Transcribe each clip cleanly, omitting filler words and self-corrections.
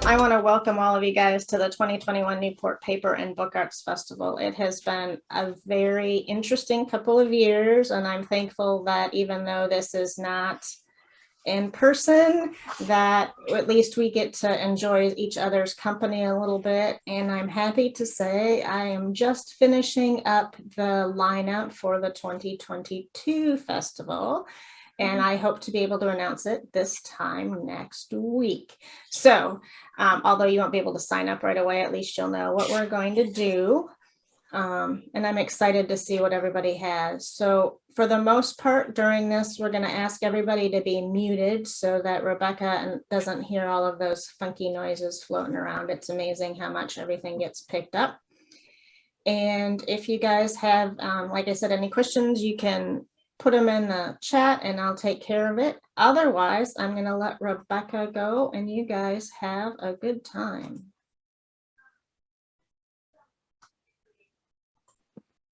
I want to welcome all of you guys to the 2021 Newport Paper and Book Arts Festival. It has been a very interesting couple of years, and I'm thankful that even though this is not in person, that at least we get to enjoy each other's company a little bit. And I'm happy to say I am just finishing up the lineup for the 2022 festival. And I hope to be able to announce it this time next week. So although you won't be able to sign up right away, at least you'll know what we're going to do. And I'm excited to see what everybody has. So for the most part during this, we're going to ask everybody to be muted so that Rebecca doesn't hear all of those funky noises floating around. It's amazing how much everything gets picked up. And if you guys have, like I said, any questions, you can put them in the chat and I'll take care of it. Otherwise, I'm going to let Rebecca go and you guys have a good time.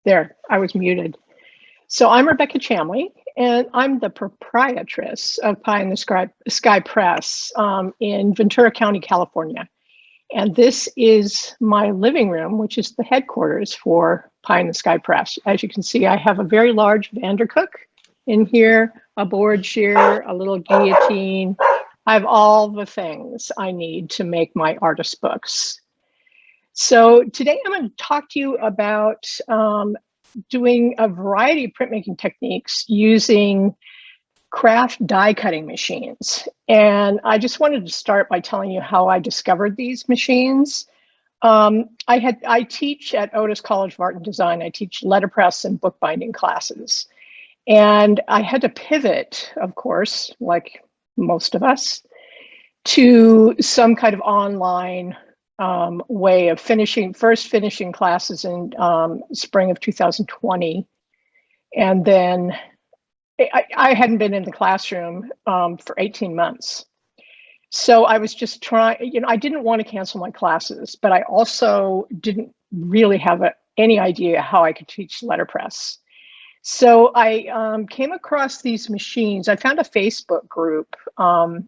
There, I was muted. So I'm Rebecca Chamlee, and I'm the proprietress of Pie in the Sky Press in Ventura County, California. And this is my living room, which is the headquarters for Pie in the Sky Press. As you can see, I have a very large Vandercook in here, a board shear, a little guillotine. I have all the things I need to make my artist books. So today I'm going to talk to you about doing a variety of printmaking techniques using craft die cutting machines. And I just wanted to start by telling you how I discovered these machines. I teach at Otis College of Art and Design. I teach letterpress and bookbinding classes. And I had to pivot, of course, like most of us, to some kind of online way of finishing classes in spring of 2020. And then I hadn't been in the classroom for 18 months. So I was just trying, I didn't want to cancel my classes, but I also didn't really have any idea how I could teach letterpress. So I came across these machines. I found a Facebook group and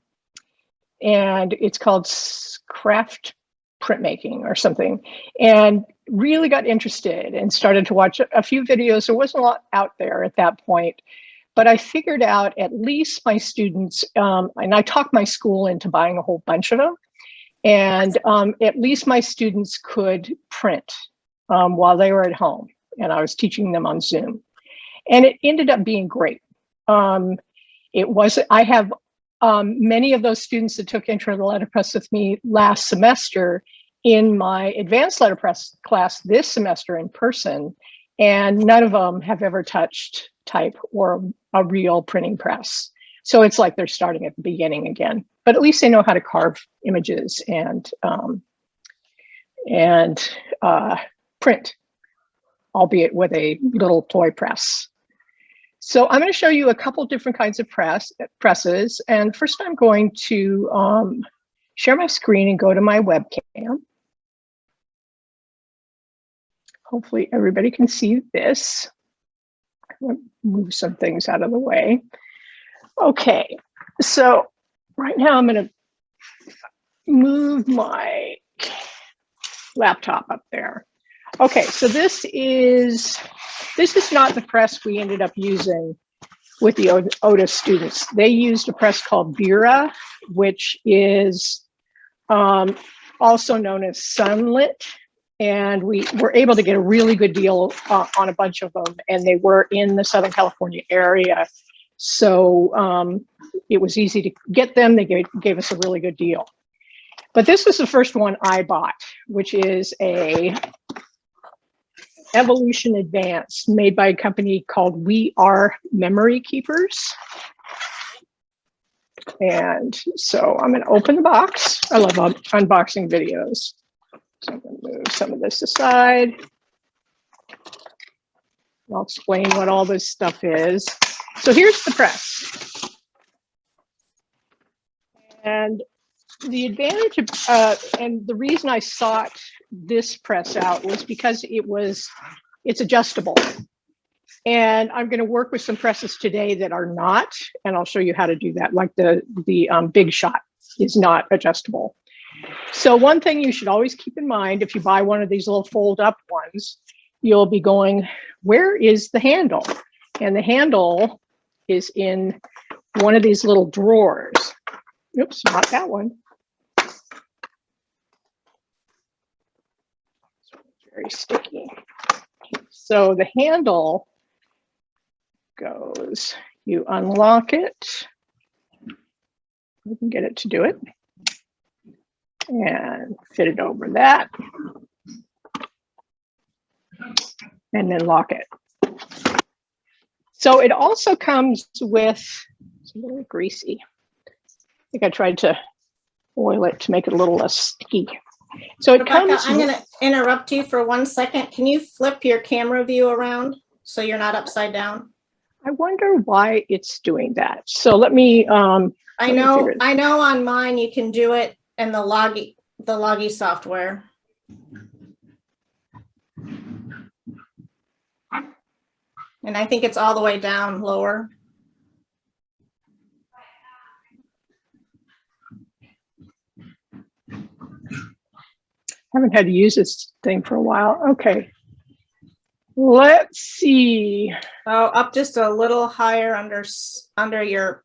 it's called Craft Printmaking or something, and really got interested and started to watch a few videos. There wasn't a lot out there at that point. But I figured out at least my students, and I talked my school into buying a whole bunch of them, and at least my students could print while they were at home, and I was teaching them on Zoom. And it ended up being great. I have many of those students that took Intro to Letterpress with me last semester in my advanced letterpress class this semester in person, and none of them have ever touched type or a real printing press. So it's like they're starting at the beginning again, but at least they know how to carve images and print, albeit with a little toy press. So I'm going to show you a couple different kinds of presses. And first I'm going to share my screen and go to my webcam. Hopefully everybody can see this. I'm going to move some things out of the way. Okay, so right now I'm going to move my laptop up there. Okay, so this is not the press we ended up using with the Otis students. They used a press called Bira, which is also known as Sunlit. And we were able to get a really good deal on a bunch of them, and they were in the Southern California area. So it was easy to get them. They gave us a really good deal. But this was the first one I bought, which is a Evolution Advanced made by a company called We Are Memory Keepers. And so I'm going to open the box. I love unboxing videos. So I'm going to move some of this aside. I'll explain what all this stuff is. So here's the press. And the advantage of, and the reason I sought this press out was because it's adjustable. And I'm going to work with some presses today that are not, and I'll show you how to do that. Like the Big Shot is not adjustable. So one thing you should always keep in mind, if you buy one of these little fold up ones, you'll be going, where is the handle? And the handle is in one of these little drawers. Oops, not that one. Very sticky. So the handle goes, you unlock it. You can get it to do it. And fit it over that. And then lock it. So it also comes with, it's a little greasy. I think I tried to oil it to make it a little less sticky. So it Rebecca, comes. I'm going to interrupt you for 1 second. Can you flip your camera view around so you're not upside down? I wonder why it's doing that. So let me. I know on mine you can do it in the Loggy software. And I think it's all the way down lower. Haven't had to use this thing for a while. Okay. Let's see. Oh, up just a little higher under your.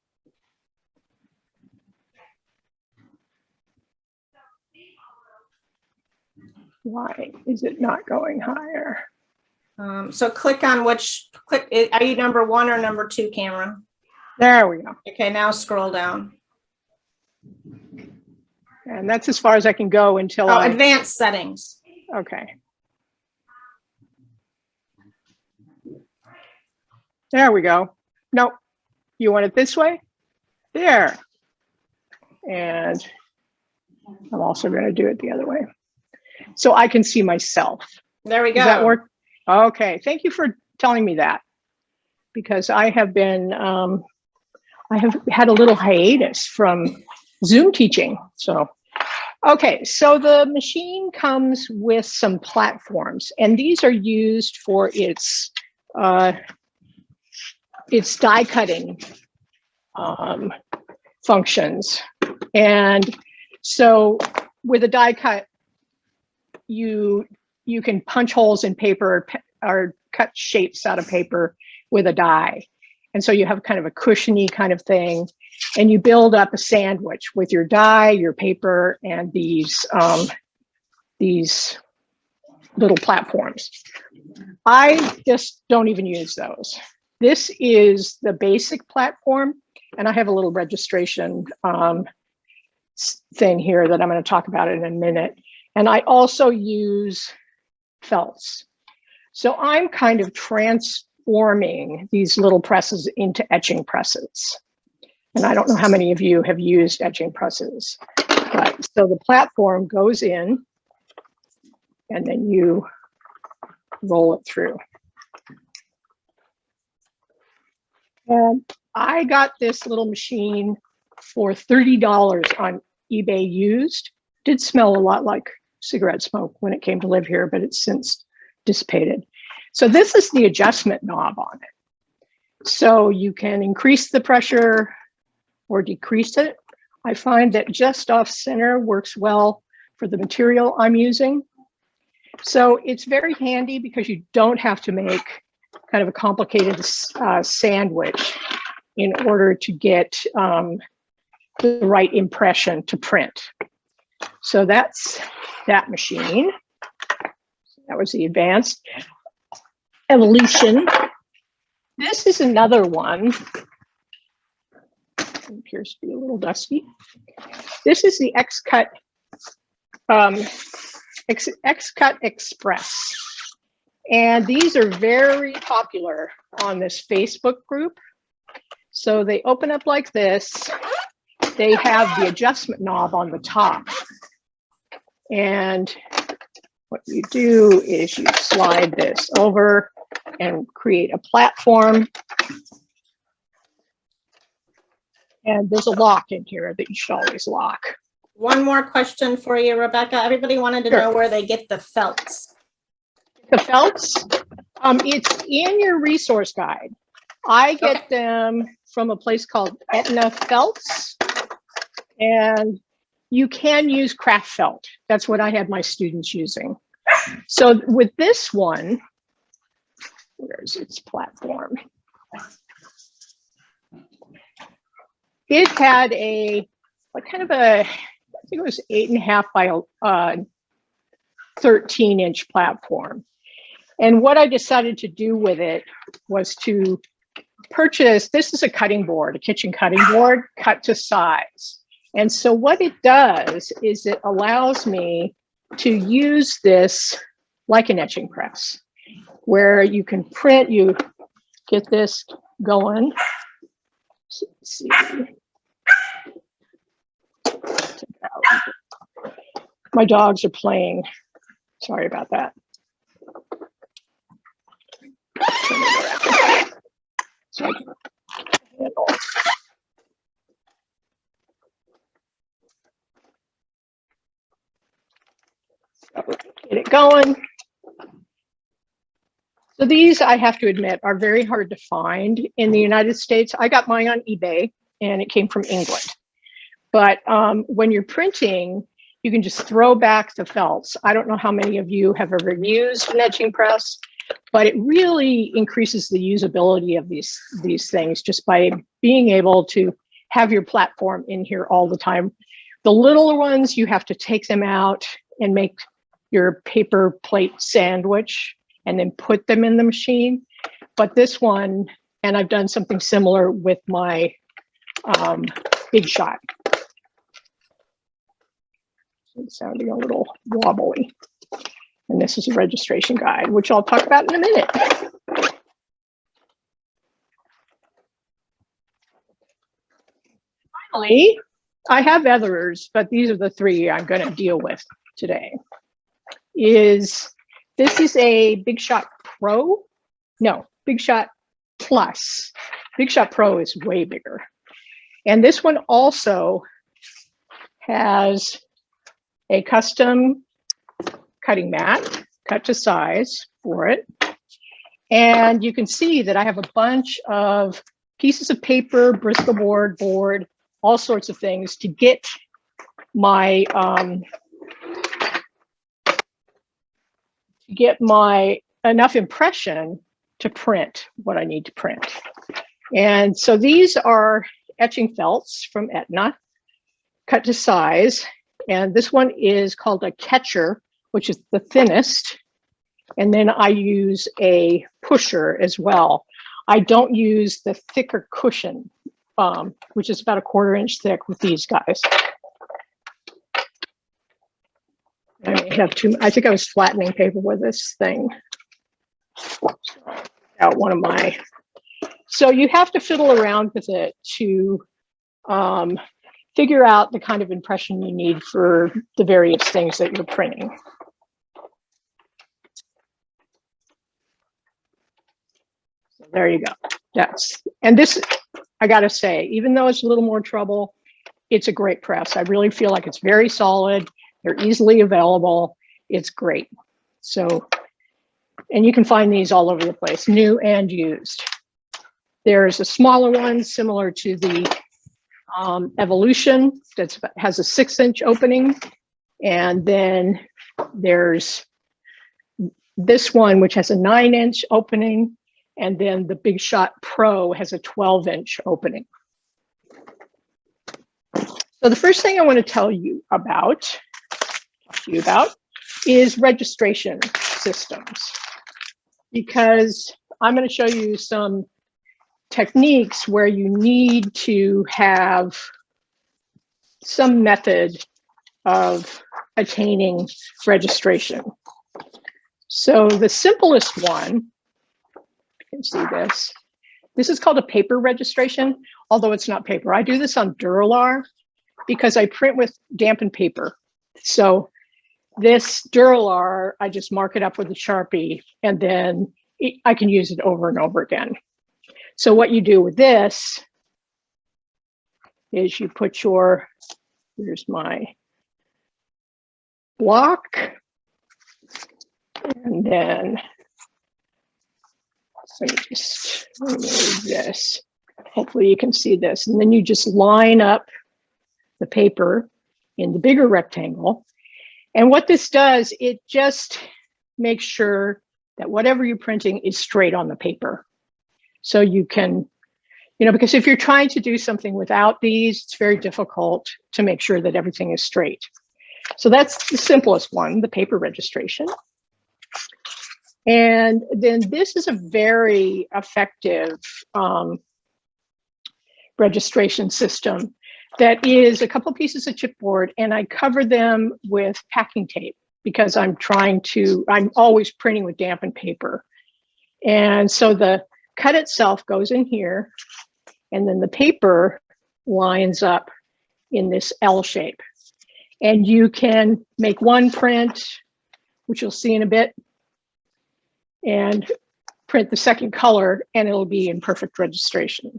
Why is it not going higher? So click on are you number 1 or number 2 camera? There we go. Okay, now scroll down. And that's as far as I can go until advanced settings. Okay. There we go. Nope. You want it this way? There. And I'm also going to do it the other way. So I can see myself. There we go. Does that work? Okay. Thank you for telling me that. Because I have been, I have had a little hiatus from Zoom teaching. So, okay. So the machine comes with some platforms, and these are used for its die cutting functions. And so with a die cut, you can punch holes in paper or cut shapes out of paper with a die. And so you have kind of a cushiony kind of thing, and you build up a sandwich with your die, your paper, and these little platforms. I just don't even use those. This is the basic platform, and I have a little registration thing here that I'm going to talk about in a minute. And I also use felts. So I'm kind of transforming these little presses into etching presses. And I don't know how many of you have used etching presses. But so the platform goes in, and then you roll it through. And I got this little machine for $30 on eBay used. Did smell a lot like cigarette smoke when it came to live here, but it's since dissipated. So this is the adjustment knob on it. So you can increase the pressure or decrease it. I find that just off center works well for the material I'm using. So it's very handy because you don't have to make kind of a complicated sandwich in order to get the right impression to print. So that's that machine. That was the advanced. Evolution. This is another one. It appears to be a little dusty. This is the XCut Express. And these are very popular on this Facebook group. So they open up like this. They have the adjustment knob on the top. And what you do is you slide this over and create a platform. And there's a lock in here that you should always lock. One more question for you, Rebecca. Everybody wanted to know where they get the felts. The felts, it's in your resource guide. I get them from a place called Etna Felts, and you can use craft felt. That's what I had my students using. So with this one, where's its platform? It had a kind of a, I think it was 8.5 by 13-inch platform. And what I decided to do with it was to purchase, this is a cutting board, a kitchen cutting board, cut to size. And so what it does is it allows me to use this like an etching press, where you can print, you get this going. Let's see. My dogs are playing. Sorry about that. Turn it around so I can handle. So get it going. So these, I have to admit, are very hard to find in the United States. I got mine on eBay and it came from England. But when you're printing, you can just throw back the felts. I don't know how many of you have ever used an etching press, but it really increases the usability of these things just by being able to have your platform in here all the time. The littler ones, you have to take them out and make your paper plate sandwich and then put them in the machine. But this one, and I've done something similar with my Big Shot. It's sounding a little wobbly. And this is a registration guide, which I'll talk about in a minute. Finally, I have others, but these are the three I'm going to deal with today. This is a Big Shot Pro? No, Big Shot Plus. Big Shot Pro is way bigger. And this one also has a custom cutting mat, cut to size for it. And you can see that I have a bunch of pieces of paper, Bristol board, all sorts of things to get my enough impression to print what I need to print. And so these are etching felts from Etna, cut to size. And this one is called a catcher, which is the thinnest. And then I use a pusher as well. I don't use the thicker cushion, which is about 1/4 inch thick with these guys. I have I think I was flattening paper with this thing. Out one of my. So you have to fiddle around with it to figure out the kind of impression you need for the various things that you're printing. So there you go. And this, I gotta say, even though it's a little more trouble, it's a great press. I really feel like it's very solid. They're easily available. It's great. So, and you can find these all over the place, new and used. There's a smaller one similar to the Evolution that has a 6-inch opening. And then there's this one, which has a 9-inch opening. And then the Big Shot Pro has a 12-inch opening. So the first thing I want to tell you about is registration systems, because I'm going to show you some techniques where you need to have some method of attaining registration. So the simplest one, you can see this. This is called a paper registration, although it's not paper. I do this on Duralar because I print with dampened paper. So this Duralar, I just mark it up with a Sharpie, and then I can use it over and over again. So what you do with this is you put your, here's my block, and then let me just remove this. Hopefully you can see this. And then you just line up the paper in the bigger rectangle. And what this does, it just makes sure that whatever you're printing is straight on the paper. So you can, because if you're trying to do something without these, it's very difficult to make sure that everything is straight. So that's the simplest one, the paper registration. And then this is a very effective registration system that is a couple pieces of chipboard, and I cover them with packing tape because I'm always printing with dampened paper. And so the cut itself goes in here, and then the paper lines up in this L shape. And you can make one print, which you'll see in a bit, and print the second color, and it'll be in perfect registration.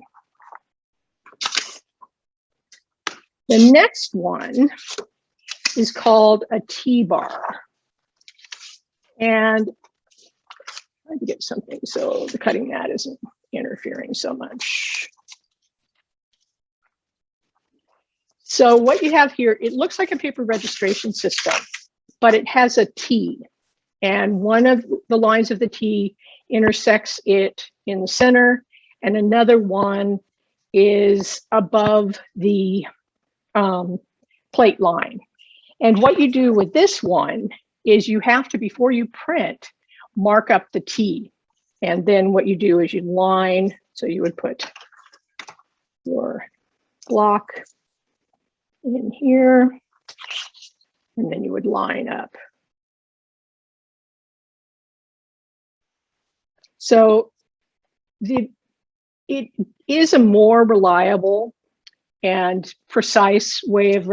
The next one is called a T-bar. And I can get something so the cutting mat isn't interfering so much. So what you have here, it looks like a paper registration system, but it has a T. And one of the lines of the T intersects it in the center, and another one is above the plate line. And what you do with this one is you have to, before you print, mark up the T. And then what you do is you line, so you would put your block in here, and then you would line up. So it is a more reliable and precise way of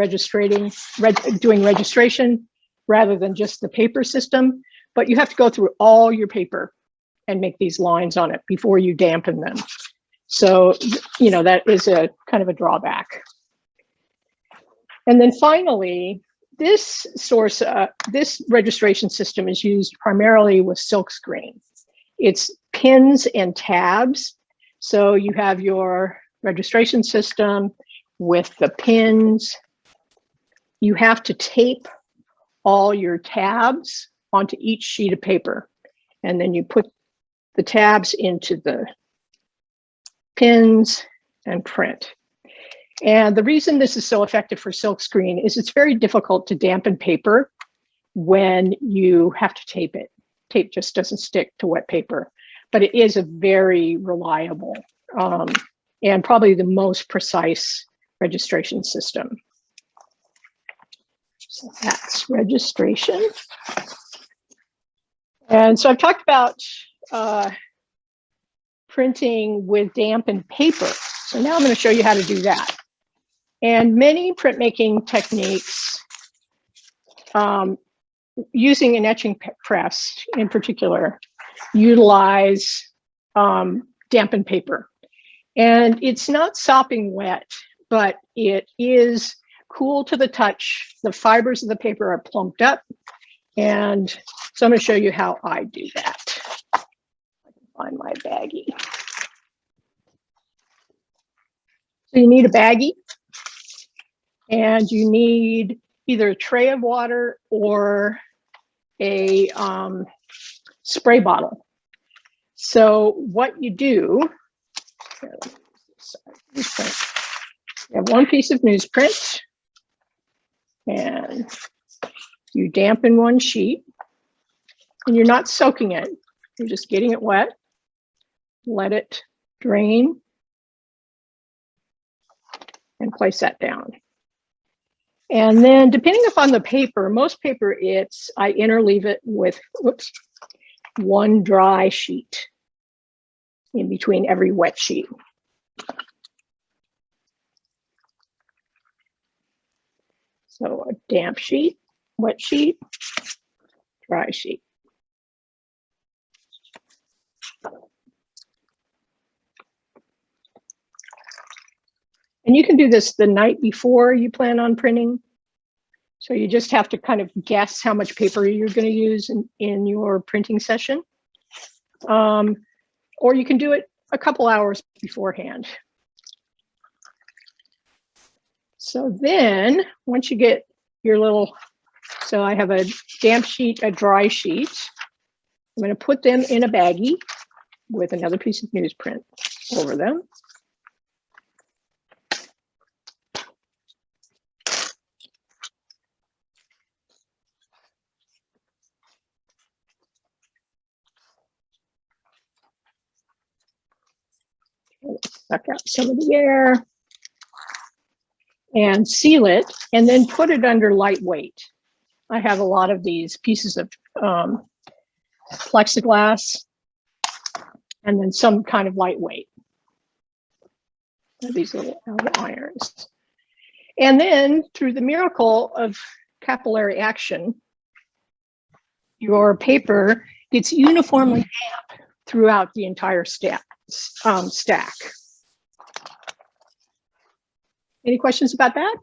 doing registration rather than just the paper system, but you have to go through all your paper and make these lines on it before you dampen them. So, that is a kind of a drawback. And then finally, this registration system is used primarily with silkscreen. It's pins and tabs. So you have your registration system with the pins. You have to tape all your tabs onto each sheet of paper. And then you put the tabs into the pins and print. And the reason this is so effective for silkscreen is it's very difficult to dampen paper when you have to tape it. Tape just doesn't stick to wet paper, but it is a very reliable and probably the most precise registration system. So that's registration. And so I've talked about printing with dampened paper. So now I'm going to show you how to do that. And many printmaking techniques, using an etching press in particular, utilize dampened paper. And it's not sopping wet, but it is cool to the touch. The fibers of the paper are plumped up. And so I'm going to show you how I do that. I can find my baggie. So you need a baggie, and you need either a tray of water or a spray bottle. So what you do, you have one piece of newsprint, and you dampen one sheet, and you're not soaking it, you're just getting it wet. Let it drain and place that down. And then depending upon the paper, most paper I interleave it with, one dry sheet in between every wet sheet. So a damp sheet, wet sheet, dry sheet. And you can do this the night before you plan on printing. So you just have to kind of guess how much paper you're going to use in your printing session. Or you can do it a couple hours beforehand. So then once you get your little, so I have a damp sheet, a dry sheet. I'm going to put them in a baggie with another piece of newsprint over them. Suck out some of the air and seal it, and then put it under lightweight. I have a lot of these pieces of plexiglass and then some kind of lightweight. These little irons. And then through the miracle of capillary action, your paper gets uniformly damp throughout the entire stack. Any questions about that?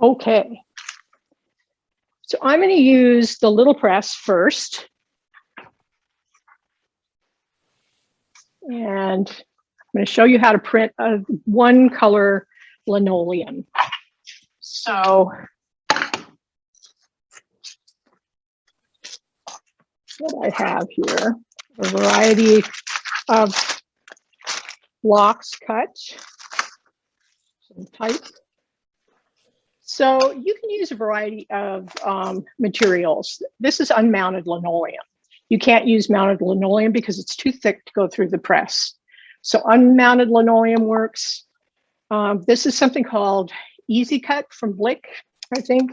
Okay. So I'm going to use the little press first. And I'm going to show you how to print a one color linoleum. So what I have here, a variety of blocks cut, some type. So you can use a variety of materials. This is unmounted linoleum. You can't use mounted linoleum because it's too thick to go through the press. So unmounted linoleum works. This is something called Easy Cut from Blick, I think.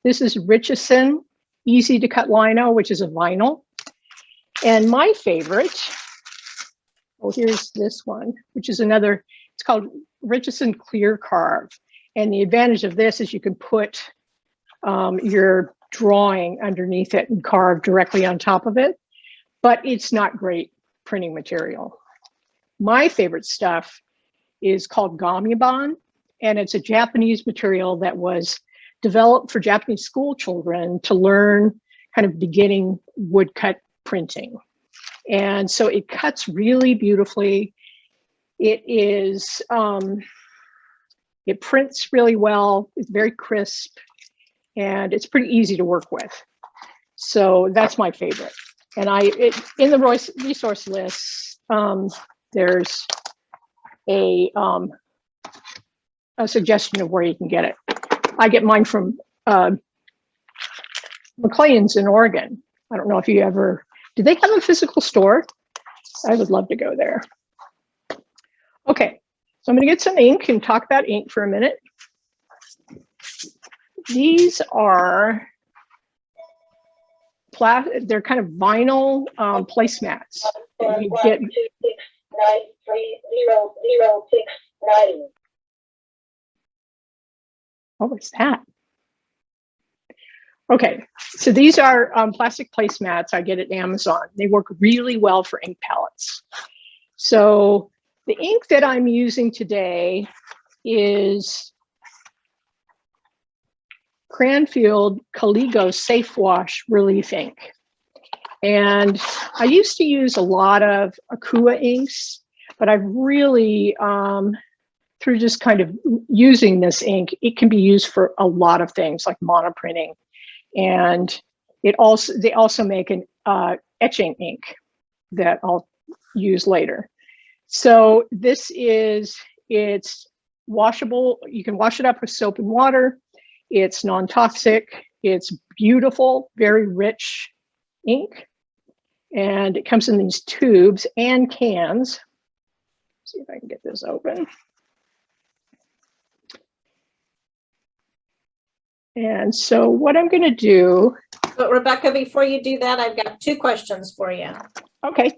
This is Richardson Easy to Cut Lino, which is a vinyl. And my favorite, oh, here's this one, which is another, it's called Richardson Clear Carve. And the advantage of this is you can put your drawing underneath it and carve directly on top of it, but it's not great printing material. My favorite stuff is called Gamubon, and it's a Japanese material that was developed for Japanese school children to learn kind of beginning woodcut printing. And so it cuts really beautifully. It is, it prints really well. It's very crisp, and it's pretty easy to work with. So that's my favorite. And in the resource list, there's a suggestion of where you can get it. I get mine from McLean's in Oregon. I don't know if you ever, do they have a physical store? I would love to go there. Okay, so I'm gonna get some ink and talk about ink for a minute. These are, they're kind of vinyl placemats. You get, what was that? Okay, so these are plastic placemats I get at Amazon. They work really well for ink palettes. So the ink that I'm using today is Cranfield Caligo Safe Wash Relief Ink. And I used to use a lot of Akua inks, but I've really, through just kind of using this ink, it can be used for a lot of things like monoprinting. And they also make an etching ink that I'll use later. So this is, it's washable. You can wash it up with soap and water. It's non-toxic. It's beautiful, very rich ink. And it comes in these tubes and cans. Let's see if I can get this open. And so what I'm going to do. But Rebecca, before you do that, I've got two questions for you. Okay.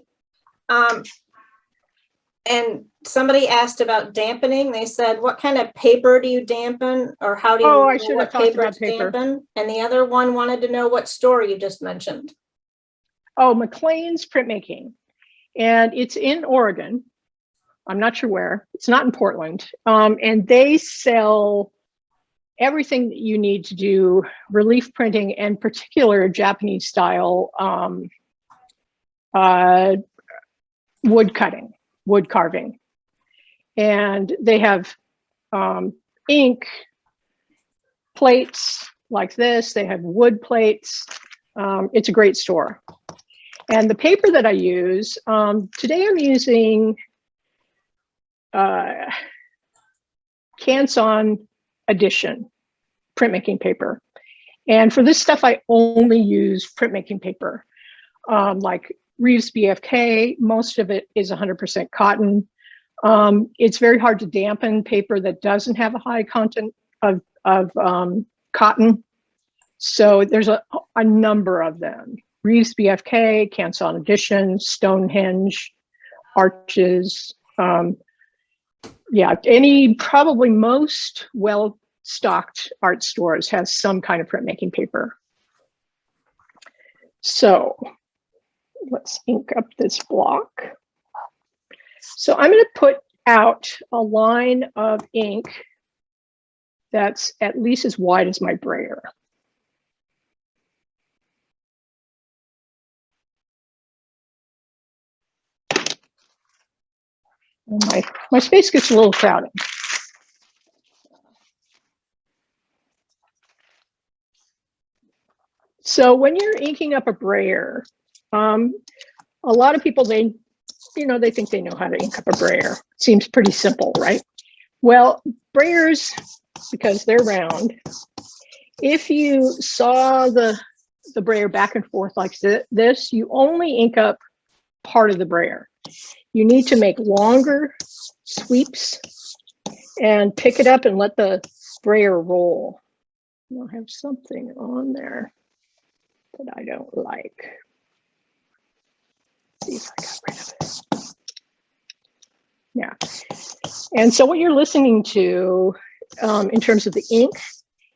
And somebody asked about dampening. They said, what kind of paper do you dampen, or how do you know what paper to dampen? And the other one wanted to know what store you just mentioned. Oh, McLean's Printmaking. And it's in Oregon. I'm not sure where. It's not in Portland. And they sell everything that you need to do relief printing, and particular Japanese style wood carving. And they have ink plates like this. They have wood plates. It's a great store. And the paper that I use, today I'm using Canson Edition printmaking paper. And for this stuff, I only use printmaking paper. Like Reeves BFK, most of it is 100% cotton. It's very hard to dampen paper that doesn't have a high content of cotton. So there's a number of them. Reeves BFK, Canson Edition, Stonehenge, Arches. Yeah, probably most well-stocked art stores has some kind of printmaking paper. So let's ink up this block. So I'm going to put out a line of ink that's at least as wide as my brayer. And my space gets a little crowded. So when you're inking up a brayer, a lot of people, they think they know how to ink up a brayer. Seems pretty simple, right? Well, brayers, because they're round, if you saw the brayer back and forth like this, you only ink up part of the brayer. You need to make longer sweeps and pick it up and let the brayer roll. I'll have something on there that I don't like. See if I got rid of it. Yeah. And so what you're listening to in terms of the ink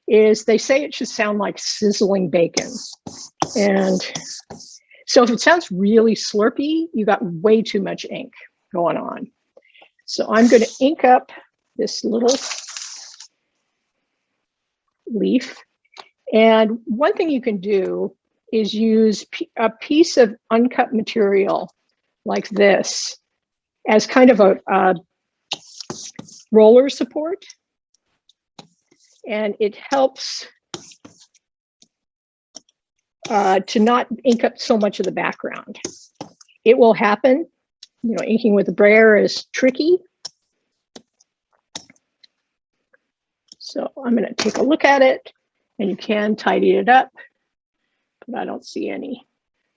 is they say it should sound like sizzling bacon. And so if it sounds really slurpy, you got way too much ink going on. So I'm going to ink up this little leaf. And one thing you can do is use a piece of uncut material like this as kind of a roller support. And it helps to not ink up so much of the background. It will happen. Inking with a brayer is tricky. So I'm going to take a look at it, and you can tidy it up, but I don't see any.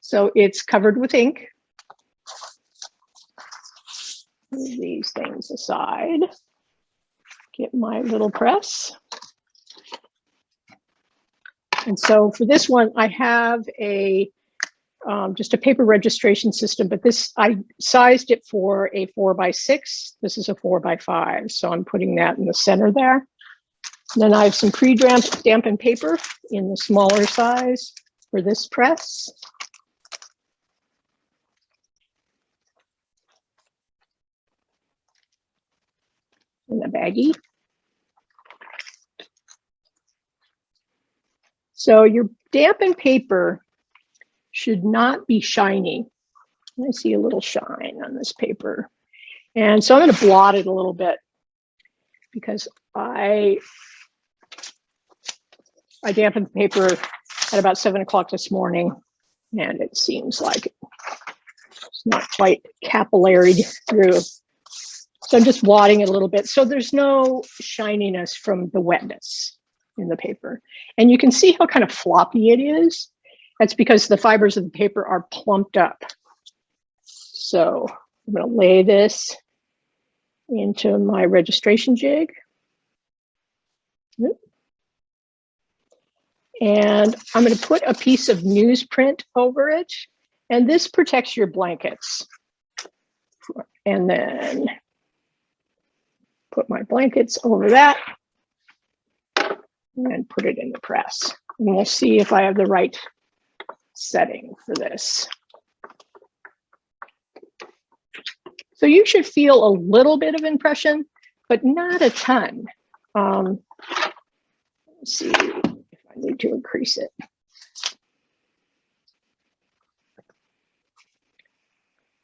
So it's covered with ink. Move these things aside. Get my little press. And so for this one, I have just a paper registration system, but this, I sized it for a 4x6. This is a 4x5. So I'm putting that in the center there. And then I have some pre-dampened paper in the smaller size for this press. In the baggie. So your dampened paper should not be shiny. I see a little shine on this paper. And so I'm going to blot it a little bit because I dampened the paper at about 7 o'clock this morning, and it seems like it's not quite capillaried through. So I'm just blotting it a little bit so there's no shininess from the wetness in the paper. And you can see how kind of floppy it is. That's because the fibers of the paper are plumped up. So I'm going to lay this into my registration jig. And I'm going to put a piece of newsprint over it. And this protects your blankets. And then put my blankets over that and put it in the press. And we'll see if I have the right setting for this. So you should feel a little bit of impression, but not a ton. Let's see if I need to increase it.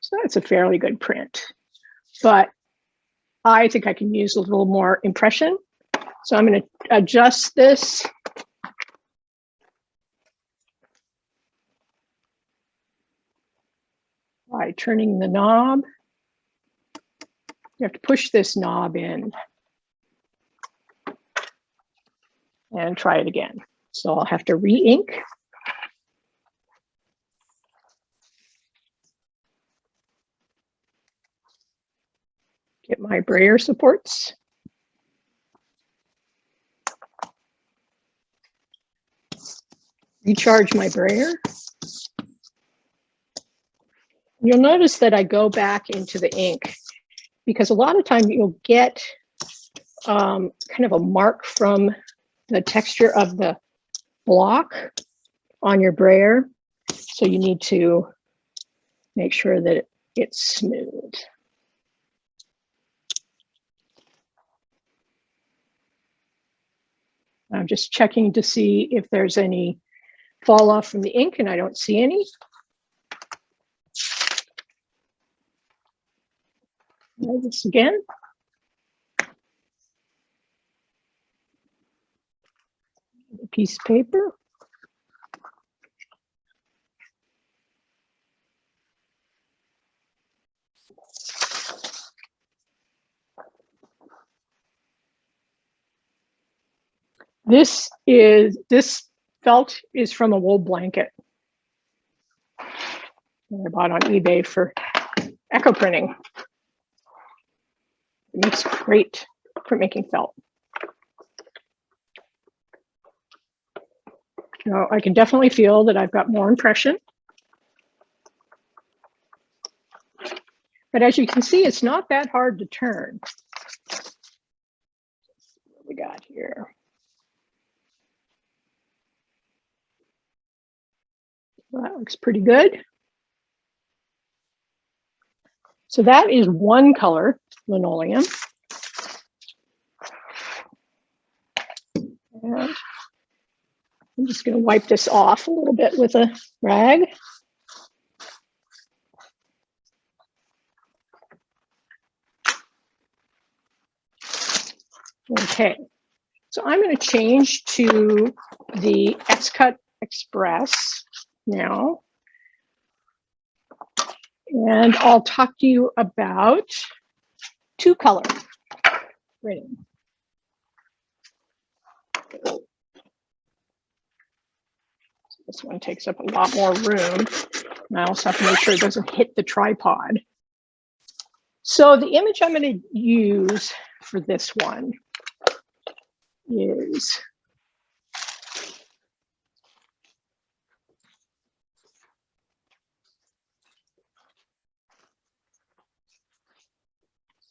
So that's a fairly good print, but I think I can use a little more impression. So I'm going to adjust this. By turning the knob. You have to push this knob in and try it again. So I'll have to re-ink. Get my brayer supports. Recharge my brayer. You'll notice that I go back into the ink because a lot of time you'll get kind of a mark from the texture of the block on your brayer. So you need to make sure that it's smooth. I'm just checking to see if there's any fall off from the ink, and I don't see any. Try this again. A piece of paper. This felt is from a wool blanket that I bought on eBay for echo printing. It makes great printmaking felt. Now I can definitely feel that I've got more impression. But as you can see, it's not that hard to turn. What we got here? Well, that looks pretty good. So that is one color, linoleum. And I'm just going to wipe this off a little bit with a rag. Okay, so I'm going to change to the X-Cut Express now. And I'll talk to you about two color printing. This one takes up a lot more room. And I also have to make sure it doesn't hit the tripod. So the image I'm going to use for this one is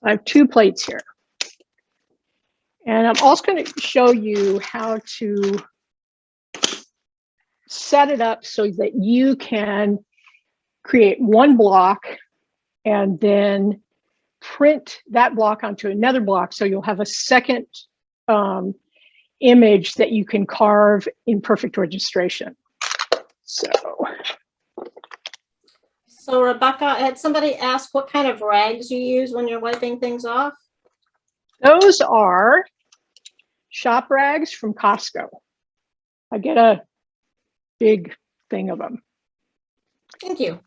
I have two plates here. And I'm also going to show you how to set it up so that you can create one block and then print that block onto another block. So you'll have a second image that you can carve in perfect registration. So Rebecca, had somebody asked what kind of rags you use when you're wiping things off? Those are shop rags from Costco. I get a big thing of them. Thank you.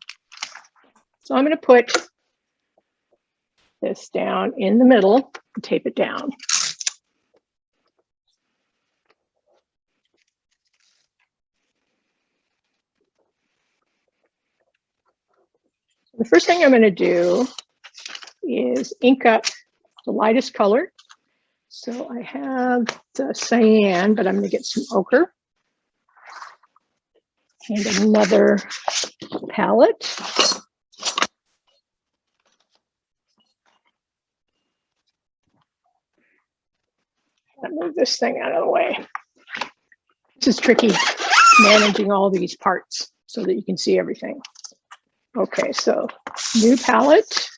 So I'm going to put this down in the middle and tape it down. The first thing I'm going to do is ink up the lightest color. So I have the cyan, but I'm going to get some ochre and another palette. I'll move this thing out of the way. This is tricky, managing all these parts so that you can see everything. Okay, so new palette.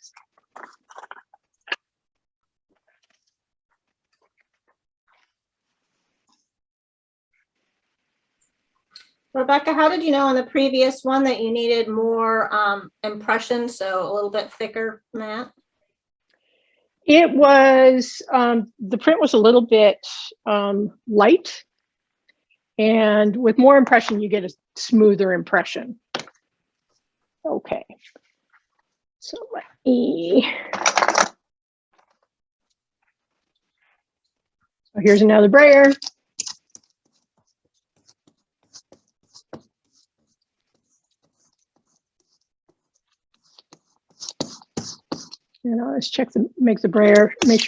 Rebecca, how did you know on the previous one that you needed more impression, so a little bit thicker mat? It was, the print was a little bit light, and with more impression, you get a smoother impression. Okay, so let me, so here's another brayer. And I'll just check make sure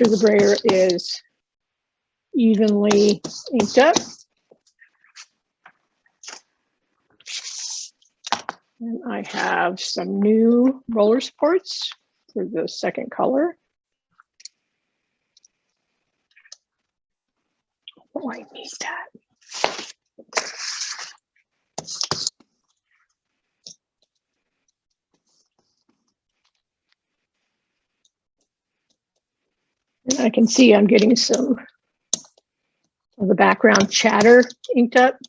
the brayer is evenly inked up. And I have some new roller supports for the second color. Oh, I need that. And I can see I'm getting some of the background chatter inked up.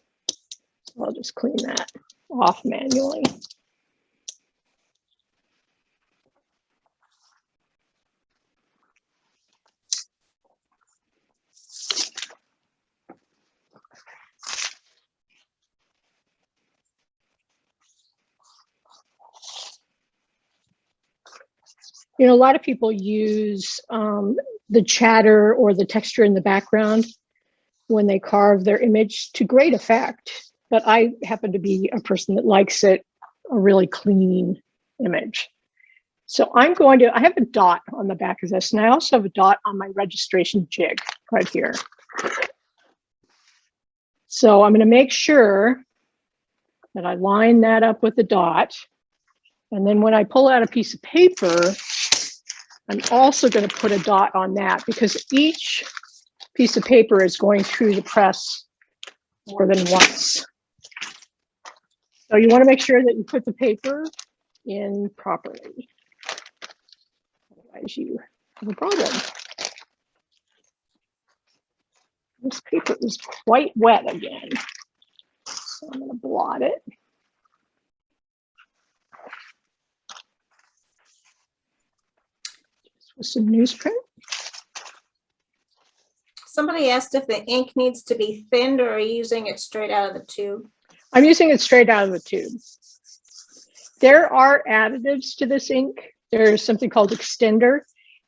So I'll just clean that off manually. You know, a lot of people use the chatter or the texture in the background when they carve their image to great effect. But I happen to be a person that likes it a really clean image. So I have a dot on the back of this, and I also have a dot on my registration jig right here. So I'm going to make sure that I line that up with the dot. And then when I pull out a piece of paper, I'm also going to put a dot on that, because each piece of paper is going through the press more than once. So you want to make sure that you put the paper in properly. Otherwise you have a problem. This paper is quite wet again. So I'm going to blot it. Just with some newsprint. Somebody asked if the ink needs to be thinned, or are you using it straight out of the tube? I'm using it straight out of the tube. There are additives to this ink. There's something called extender,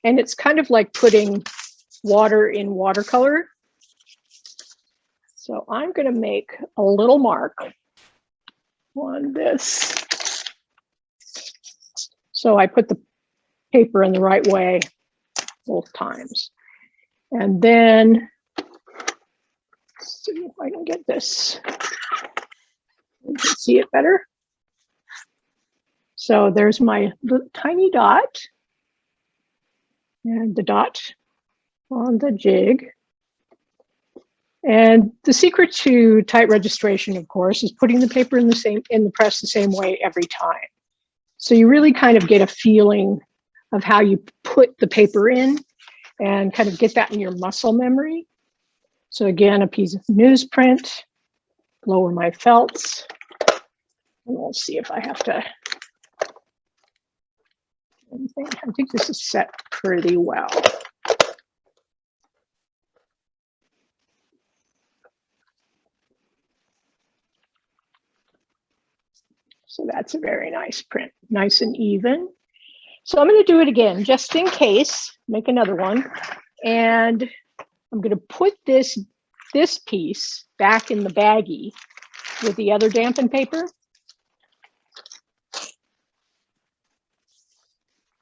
and it's kind of like putting water in watercolor. So I'm going to make a little mark on this. So I put the paper in the right way both times. And then, let's see if I can get this. You can see it better. So there's my tiny dot, and the dot on the jig. And the secret to tight registration, of course, is putting the paper in the press the same way every time. So you really kind of get a feeling of how you put the paper in and kind of get that in your muscle memory. So again, a piece of newsprint, lower my felts, and we'll see if I have to. I think this is set pretty well. So that's a very nice print, nice and even. So I'm going to do it again, just in case, make another one. And I'm going to put this piece back in the baggie with the other dampened paper.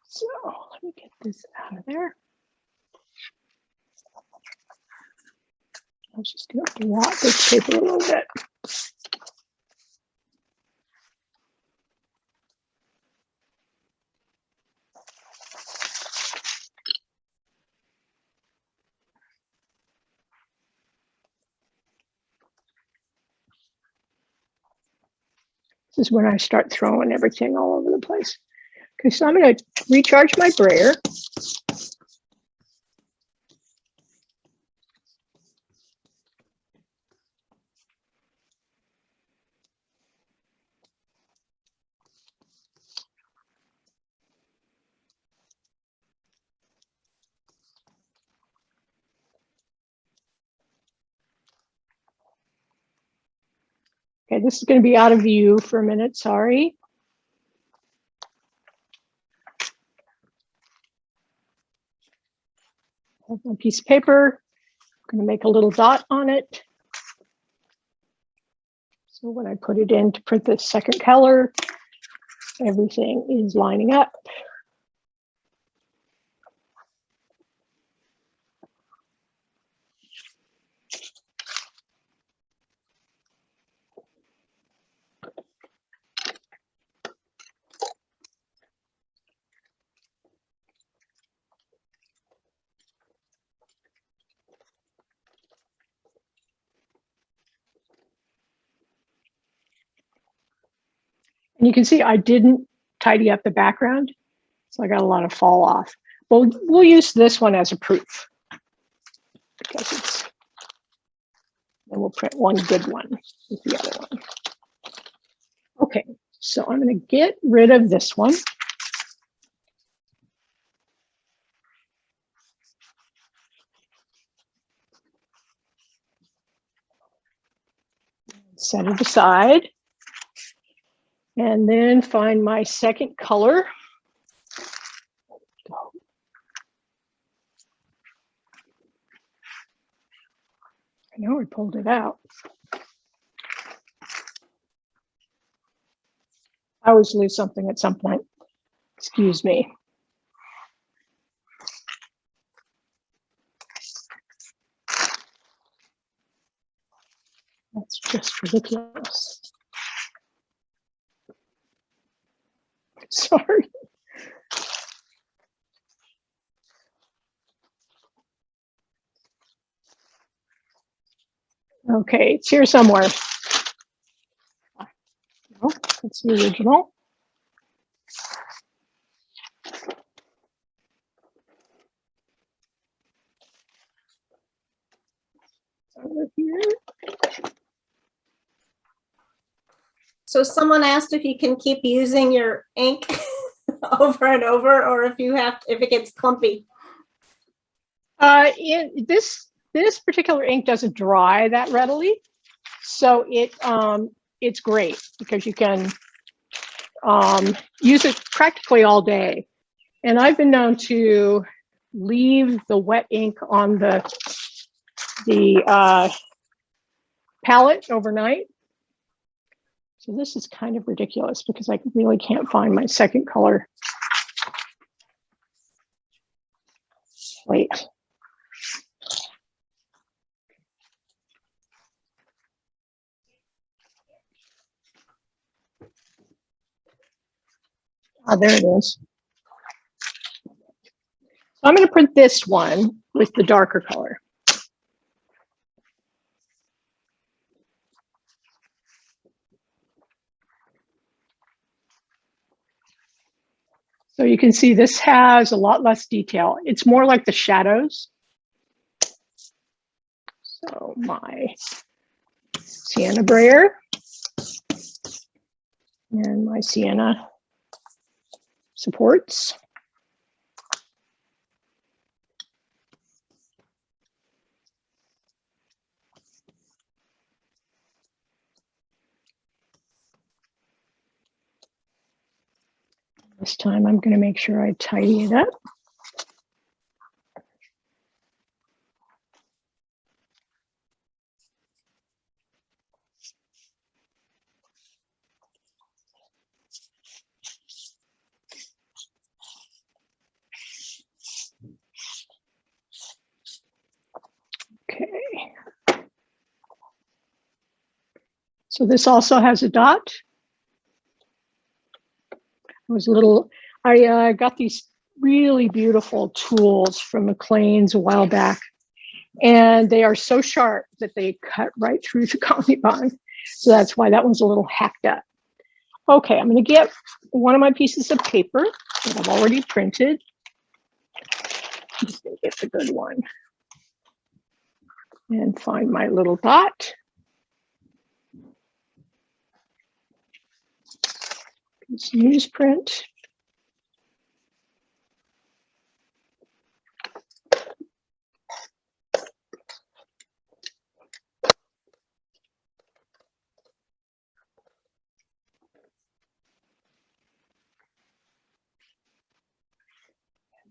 So let me get this out of there. I'm just going to blot this paper a little bit. This is when I start throwing everything all over the place. Okay, so I'm going to recharge my brayer. Okay, this is going to be out of view for a minute, sorry. I have my piece of paper. I'm going to make a little dot on it. So when I put it in to print the second color, everything is lining up. And you can see I didn't tidy up the background, so I got a lot of fall off. Well, we'll use this one as a proof, because it's, and we'll print one good one with the other one. Okay, so I'm going to get rid of this one. Set it aside. And then find my second color. I know I pulled it out. I always lose something at some point. Excuse me. That's just ridiculous. Sorry. Okay, it's here somewhere. No, it's the original. Over here. So someone asked if you can keep using your ink over and over, or if it gets clumpy. This particular ink doesn't dry that readily, so it's great because you can use it practically all day. And I've been known to leave the wet ink on the palette overnight. So this is kind of ridiculous because I really can't find my second color plate. Ah, there it is. So I'm going to print this one with the darker color. So you can see this has a lot less detail. It's more like the shadows. So my sienna brayer and my sienna supports. This time I'm going to make sure I tidy it up. Okay. So this also has a dot. I got these really beautiful tools from McLean's a while back, and they are so sharp that they cut right through the comic bond. So that's why that one's a little hacked up. Okay, I'm going to get one of my pieces of paper that I've already printed. I'm just going to get the good one and find my little dot. It's newsprint.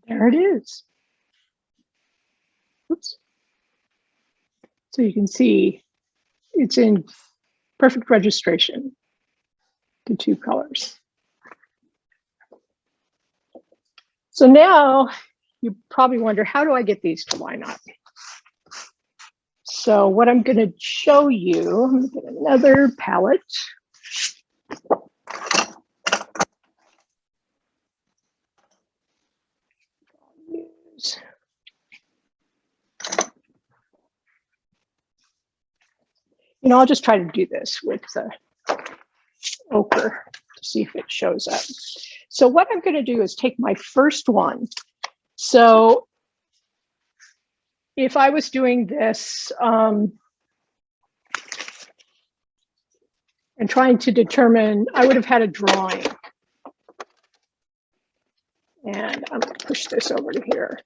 There it is. Oops. So you can see it's in perfect registration, the two colors. So now you probably wonder, how do I get these to line up? So what I'm going to show you, I'm going to get another palette. You know, I'll just try to do this with the ochre to see if it shows up. So what I'm going to do is take my first one. So if I was doing this and trying to determine, I would have had a drawing. And I'm going to push this over to here.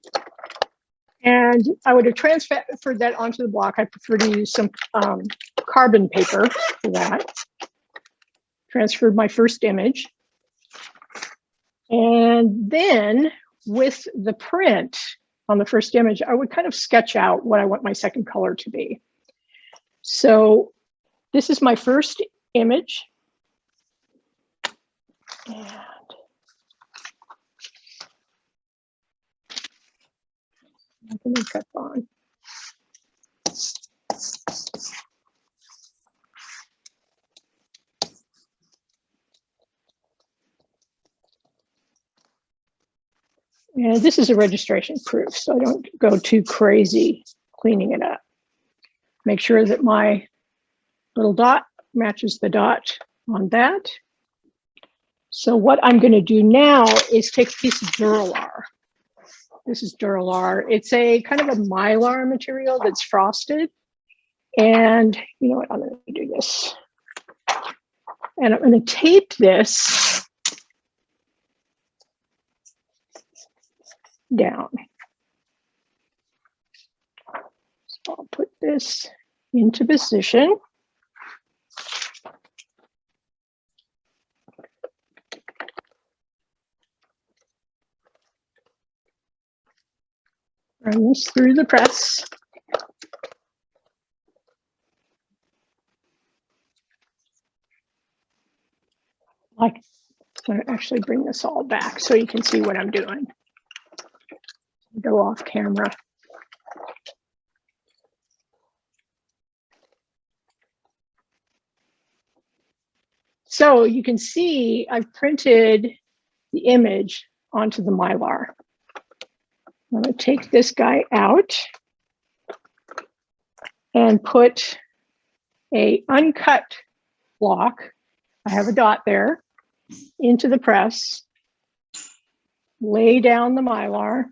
And I would have transferred that onto the block. I prefer to use some carbon paper for that. Transferred my first image. And then with the print on the first image, I would kind of sketch out what I want my second color to be. So this is my first image. And I'm going to cut on. And this is a registration proof, so I don't go too crazy cleaning it up. Make sure that my little dot matches the dot on that. So what I'm going to do now is take a piece of Duralar. This is Duralar. It's a kind of a mylar material that's frosted. And you know what, I'm going to do this. And I'm going to tape this down. So I'll put this into position. Run this through the press. I'm going to actually bring this all back so you can see what I'm doing. Go off camera. So you can see I've printed the image onto the mylar. I'm going to take this guy out and put a uncut block, I have a dot there, into the press, lay down the mylar,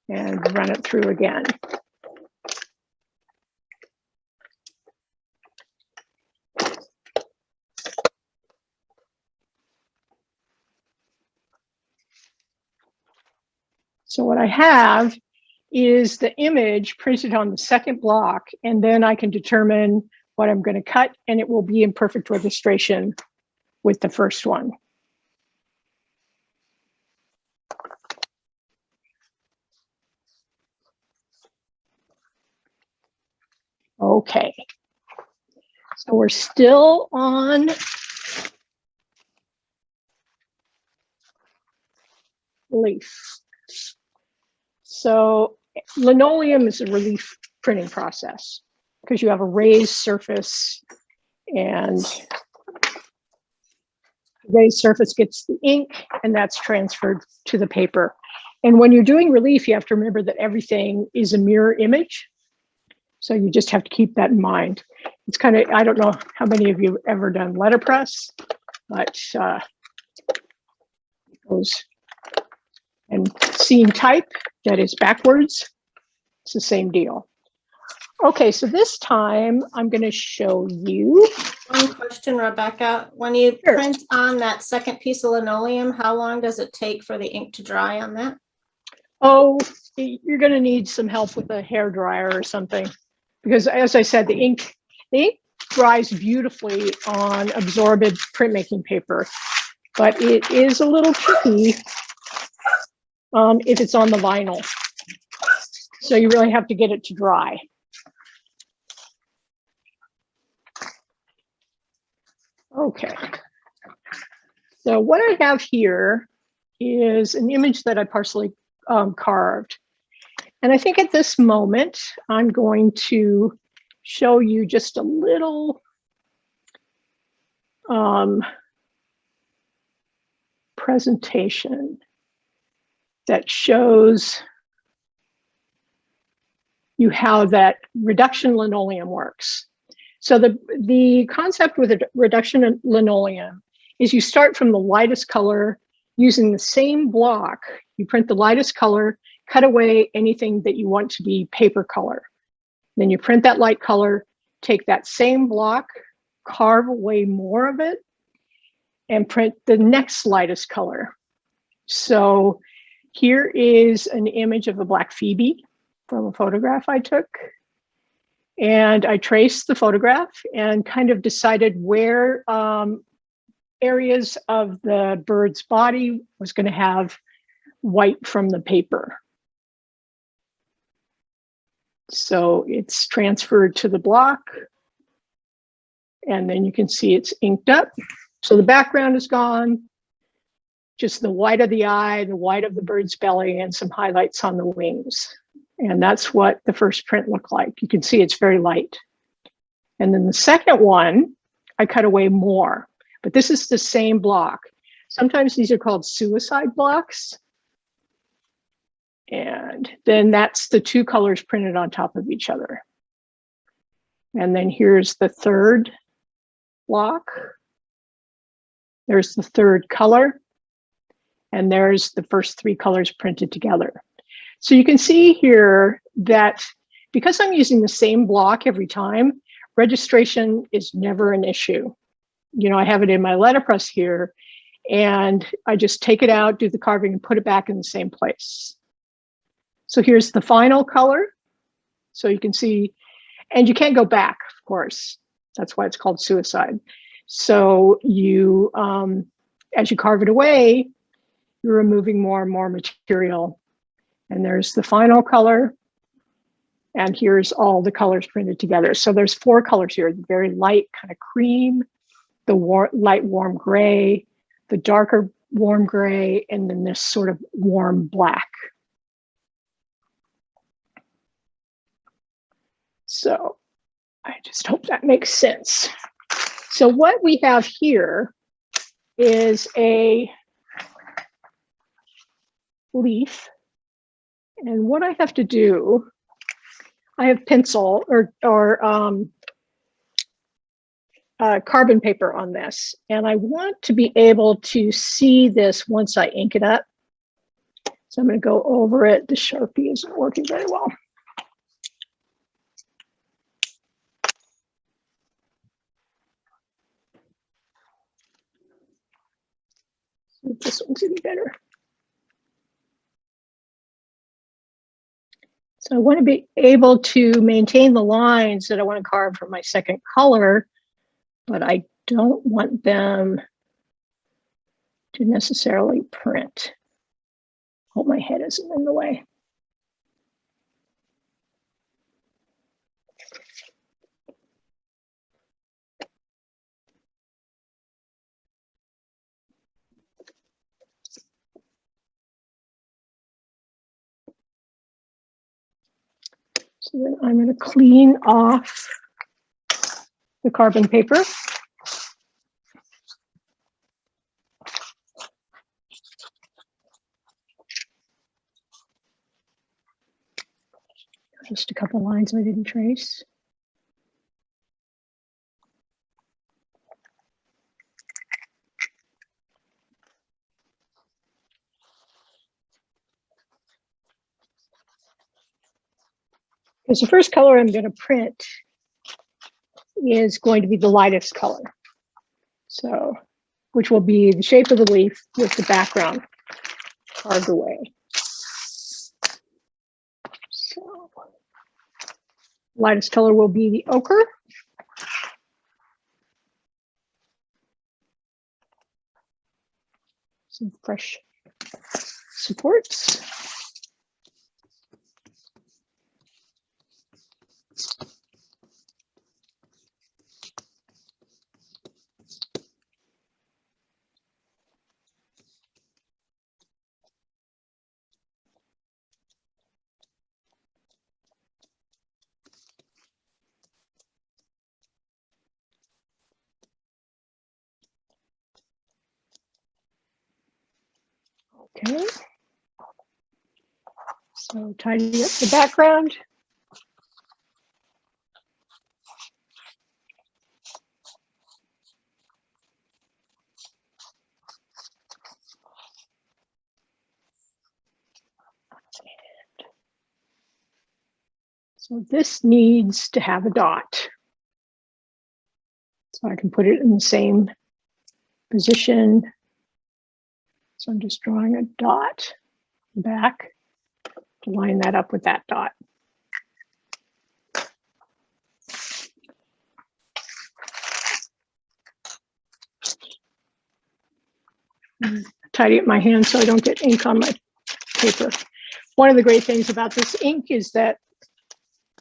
and run it through again. So what I have is the image printed on the second block, and then I can determine what I'm going to cut, and it will be in perfect registration with the first one. Okay, so we're still on relief. So linoleum is a relief printing process because you have a raised surface, and the raised surface gets the ink, and that's transferred to the paper. And when you're doing relief, you have to remember that everything is a mirror image. So you just have to keep that in mind. It's kind of, I don't know how many of you have ever done letterpress, but it goes and seeing type that is backwards, it's the same deal. Okay, so this time I'm going to show you. One question, Rebecca. When you Sure. print on that second piece of linoleum, how long does it take for the ink to dry on that? Oh, you're going to need some help with a hair dryer or something, because as I said, the ink dries beautifully on absorbent printmaking paper. but it is a little tricky if it's on the vinyl. So you really have to get it to dry. Okay. So what I have here is an image that I partially carved. And I think at this moment, I'm going to show you just a little presentation that shows you how that reduction linoleum works. So the concept with a reduction linoleum is you start from the lightest color using the same block. You print the lightest color, cut away anything that you want to be paper color. Then you print that light color, take that same block, carve away more of it, and print the next lightest color. So here is an image of a black phoebe from a photograph I took. And I traced the photograph and kind of decided where areas of the bird's body was going to have white from the paper. So it's transferred to the block. And then you can see it's inked up. So the background is gone. Just the white of the eye, the white of the bird's belly, and some highlights on the wings. And that's what the first print looked like. You can see it's very light. And then the second one, I cut away more, but this is the same block. Sometimes these are called suicide blocks. And then that's the two colors printed on top of each other. And then here's the third block. There's the third color. And there's the first three colors printed together. So you can see here that because I'm using the same block every time, registration is never an issue. You know, I have it in my letterpress here, and I just take it out, do the carving, and put it back in the same place. So here's the final color. So you can see, and you can't go back, of course. That's why it's called suicide. So you, as you carve it away, you're removing more and more material. And there's the final color. And here's all the colors printed together. So there's four colors here: the very light kind of cream, the light warm gray, the darker warm gray, and then this sort of warm black. So I just hope that makes sense. So what we have here is a leaf. And what I have to do, I have pencil or carbon paper on this, and I want to be able to see this once I ink it up. So I'm going to go over it. The Sharpie isn't working very well. This one's even better. So I want to be able to maintain the lines that I want to carve for my second color, but I don't want them to necessarily print. Hope my head isn't in the way. So then I'm going to clean off the carbon paper. Just a couple lines I didn't trace. Because the first color I'm going to print is going to be the lightest color. So, which will be the shape of the leaf with the background carved away. So, lightest color will be the ochre. Some fresh supports. Okay. So tidy up the background. So this needs to have a dot. So I can put it in the same position. So I'm just drawing a dot back to line that up with that dot. Tidy up my hand so I don't get ink on my paper. One of the great things about this ink is that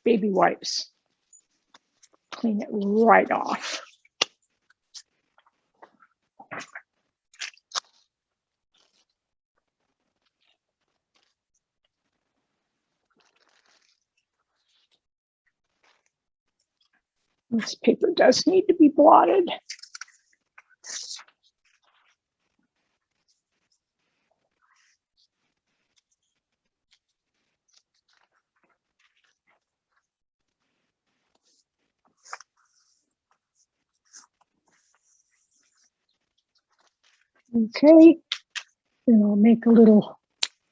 baby wipes. Clean it right off. This paper does need to be blotted. Okay, and I'll make a little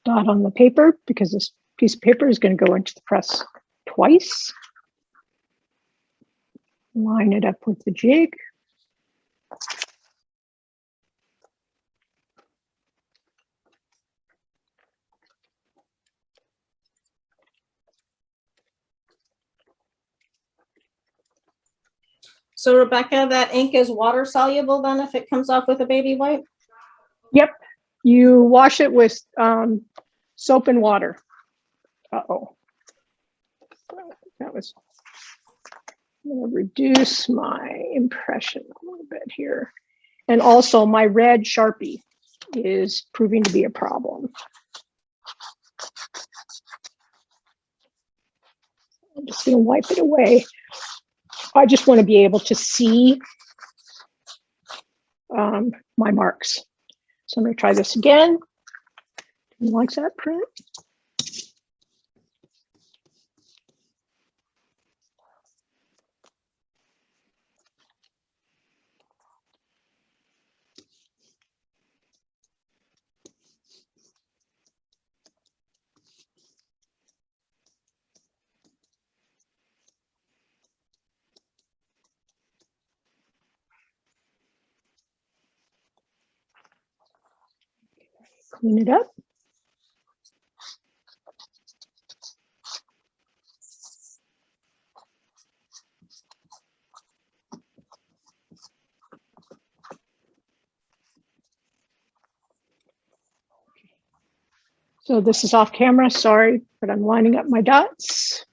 dot on the paper because this piece of paper is going to go into the press twice. Line it up with the jig. So Rebecca, that ink is water soluble then if it comes off with a baby wipe? Yep, you wash it with soap and water. Uh-oh. That was, I'm going to reduce my impression a little bit here. And also my red Sharpie is proving to be a problem. I'm just going to wipe it away. I just want to be able to see my marks. So I'm going to try this again. Like that print. Clean it up. So this is off camera, sorry, but I'm lining up my dots.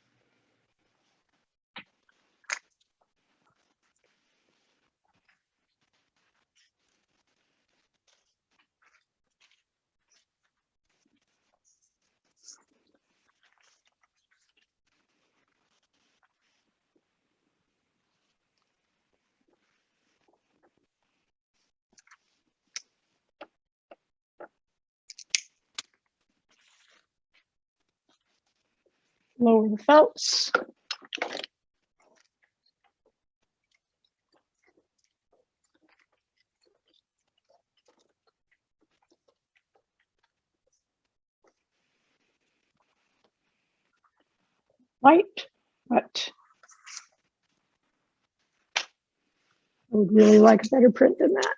Lower the felts. White, but I would really like a better print than that.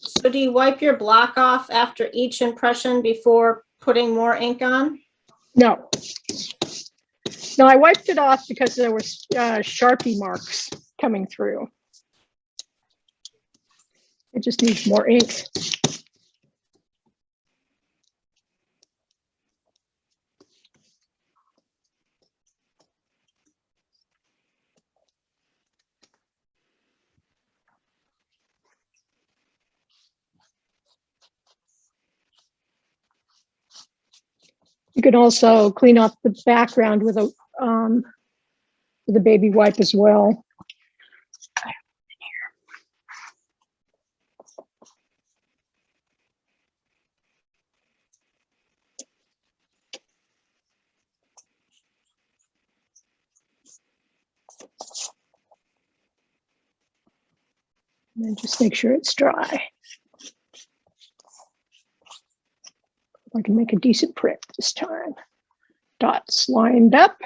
So do you wipe your block off after each impression before putting more ink on? No. No, I wiped it off because there was Sharpie marks coming through. It just needs more ink. You can also clean up the background with a baby wipe as well. And then just make sure it's dry. I can make a decent print this time. Dots lined up.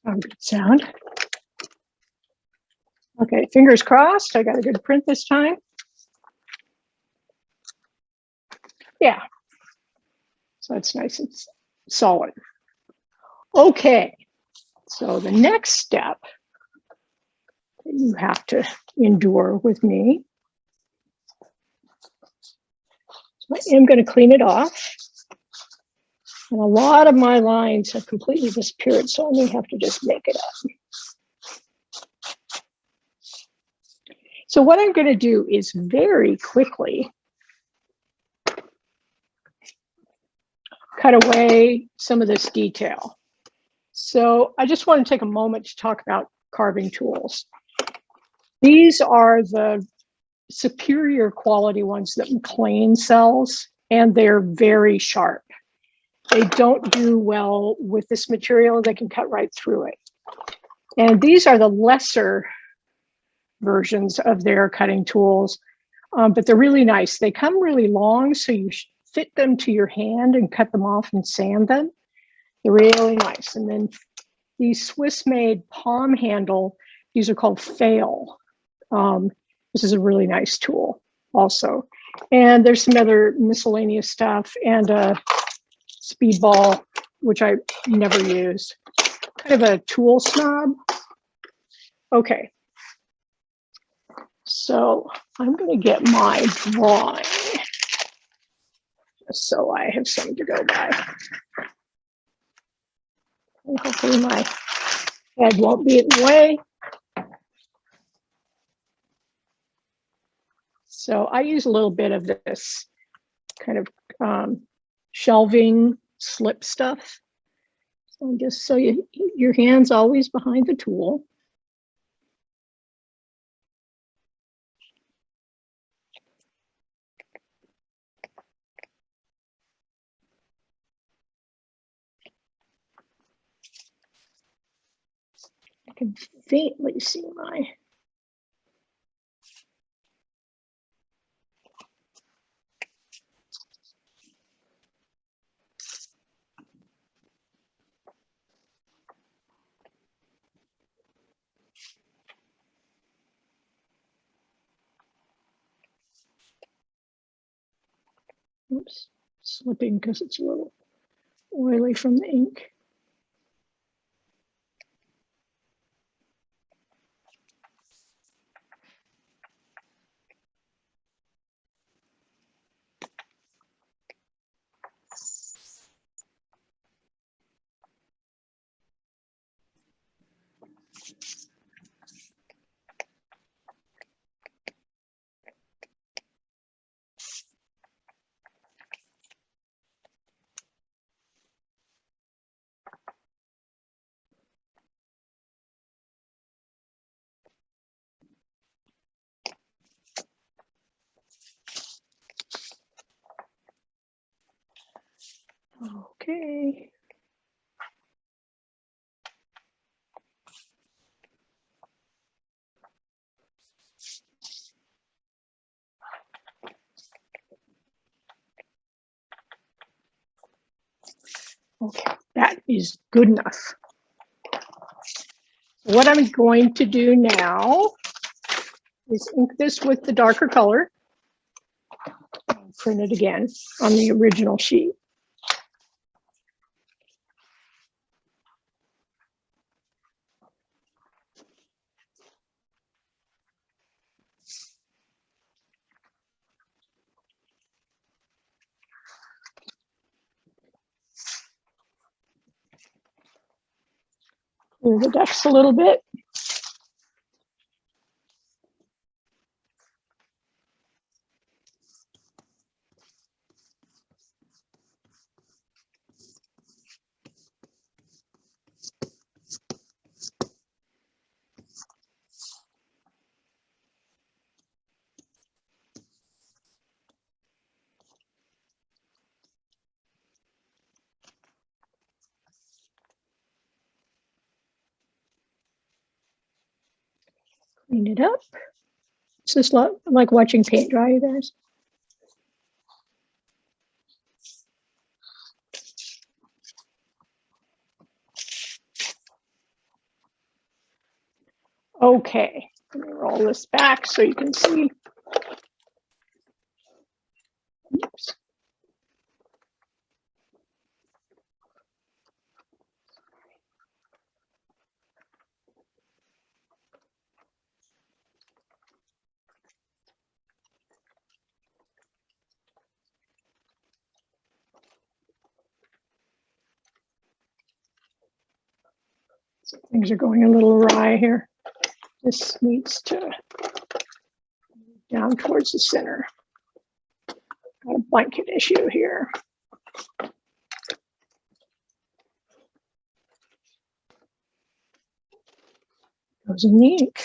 Good sound. Okay, fingers crossed. I got a good print this time. Yeah, so it's nice and solid. Okay, so the next step that you have to endure with me. So I am going to clean it off. And a lot of my lines have completely disappeared, so I may have to just make it up. So what I'm going to do is very quickly cut away some of this detail. So I just want to take a moment to talk about carving tools. These are the superior quality ones that McLean sells, and they're very sharp. They don't do well with this material. They can cut right through it. And these are the lesser versions of their cutting tools, but they're really nice. They come really long, so you fit them to your hand and cut them off and sand them. They're really nice. And then these Swiss-made palm handle, these are called Fail. This is a really nice tool also. And there's some other miscellaneous stuff and a speedball, which I never used. Kind of a tool snob. Okay. So I'm going to get my drawing just so I have something to go by. And hopefully my head won't be in the way. So I use a little bit of this kind of shelving slip stuff. So just so your hand's always behind the tool. I can faintly see my oops, slipping because it's a little oily from the ink. Okay. Okay, that is good enough. What I'm going to do now is ink this with the darker color. I'll print it again on the original sheet. Clear the decks a little bit. Clean it up. It's just like watching paint dry, you guys. Okay, let me roll this back so you can see. Oops. So things are going a little awry here. This needs to move down towards the center. Got a blanket issue here. Goes in the ink.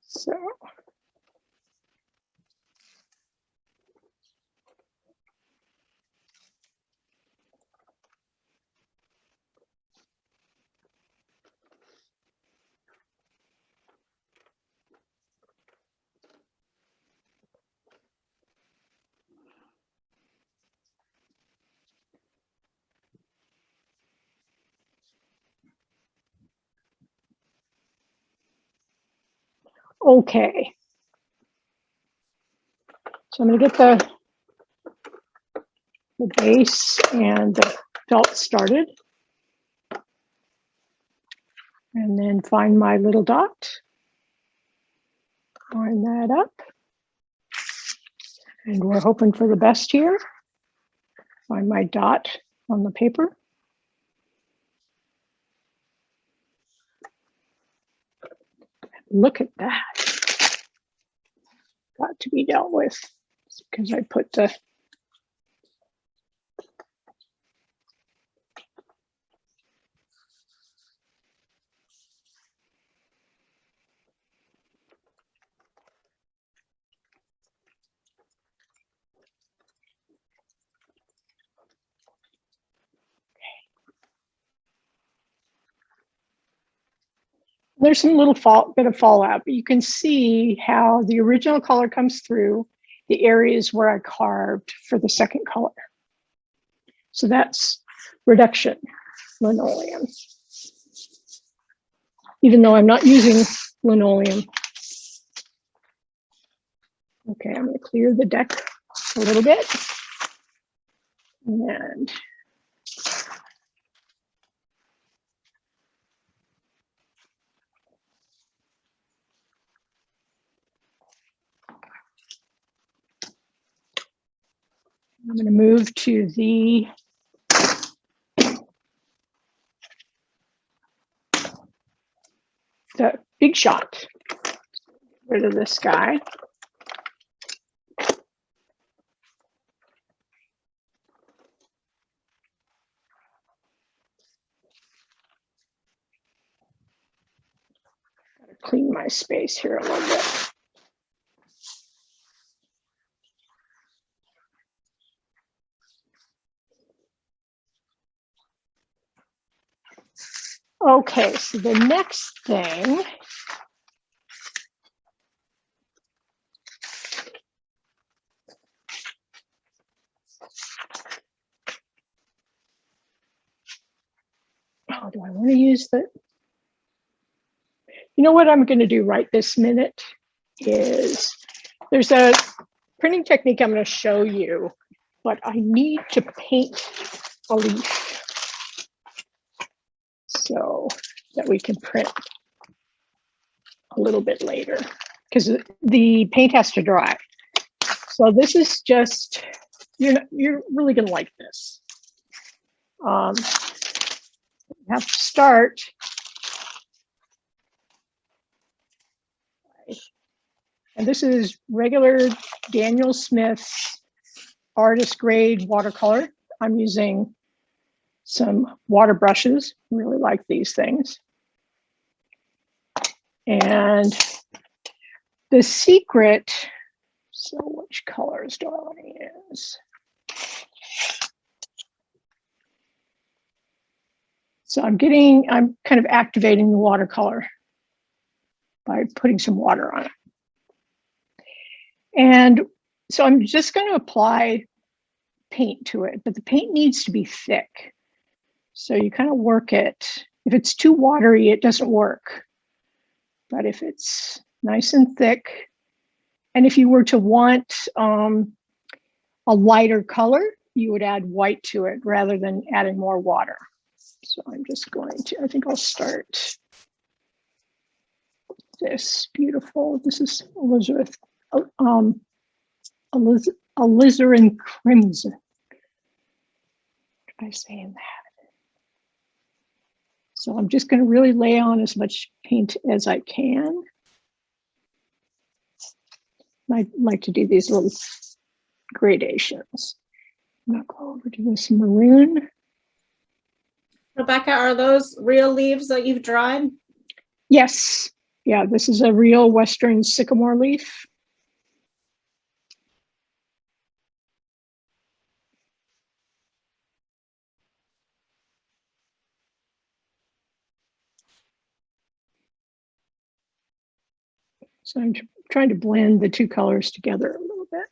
So okay. So I'm going to get the base and the felt started. And then find my little dot. Line that up. And we're hoping for the best here. Find my dot on the paper. Look at that. Got to be dealt with. It's because I put the there's some little bit of fallout, but you can see how the original color comes through the areas where I carved for the second color. So that's reduction linoleum. Even though I'm not using linoleum. Okay, I'm going to clear the deck a little bit. And I'm going to move to the big shot. Get rid of this guy. Gotta clean my space here a little bit. Okay, so the next thing do I want to use the, you know what I'm going to do right this minute is there's a printing technique I'm going to show you, but I need to paint a leaf so that we can print a little bit later because the paint has to dry. So this is just, you're really going to like this. You have to start. And this is regular Daniel Smith's artist grade watercolor. I'm using some water brushes. Really like these things. And the secret, so which colors do I want to use? So I'm kind of activating the watercolor by putting some water on it. And so I'm just going to apply paint to it, but the paint needs to be thick. So you kind of work it. If it's too watery, it doesn't work. But if it's nice and thick, and if you were to want a lighter color, you would add white to it rather than adding more water. So I'm just going to, I think I'll start this beautiful, this is Elizabeth, alizarin crimson. Try saying that. So I'm just going to really lay on as much paint as I can. I like to do these little gradations. I'm going to go over to this maroon. Rebecca, are those real leaves that you've dried? Yes. Yeah, this is a real Western sycamore leaf. So I'm trying to blend the two colors together a little bit.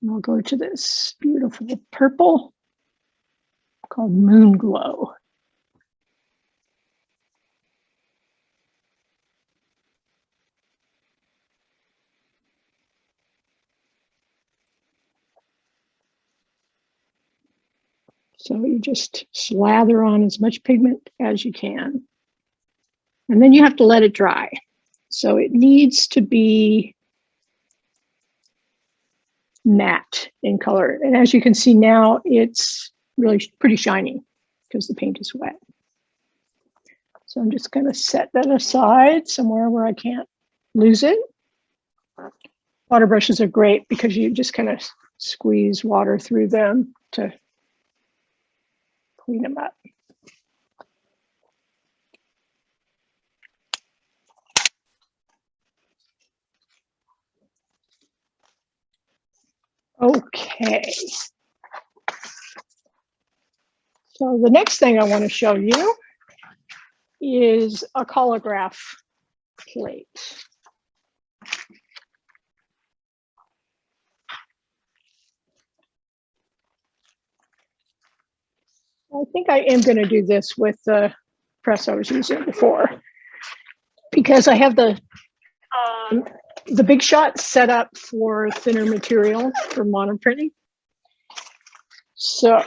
And I'll go to this beautiful purple called Moon Glow. So you just slather on as much pigment as you can. And then you have to let it dry. So it needs to be matte in color. And as you can see now, it's really pretty shiny because the paint is wet. So I'm just going to set that aside somewhere where I can't lose it. Water brushes are great because you just kind of squeeze water through them to clean them up. Okay. So the next thing I want to show you is a collagraph plate. I think I am going to do this with the press I was using before because I have the Big Shot set up for thinner material for monoprinting. So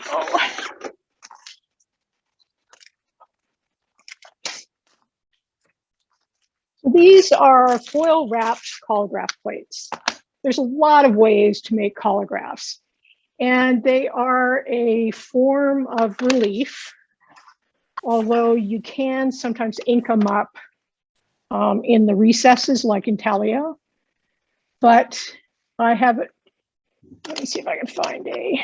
these are foil wrapped collagraph plates. There's a lot of ways to make collagraphs, and they are a form of relief, although you can sometimes ink them up in the recesses like intaglio. But I have it. Let me see if I can find a.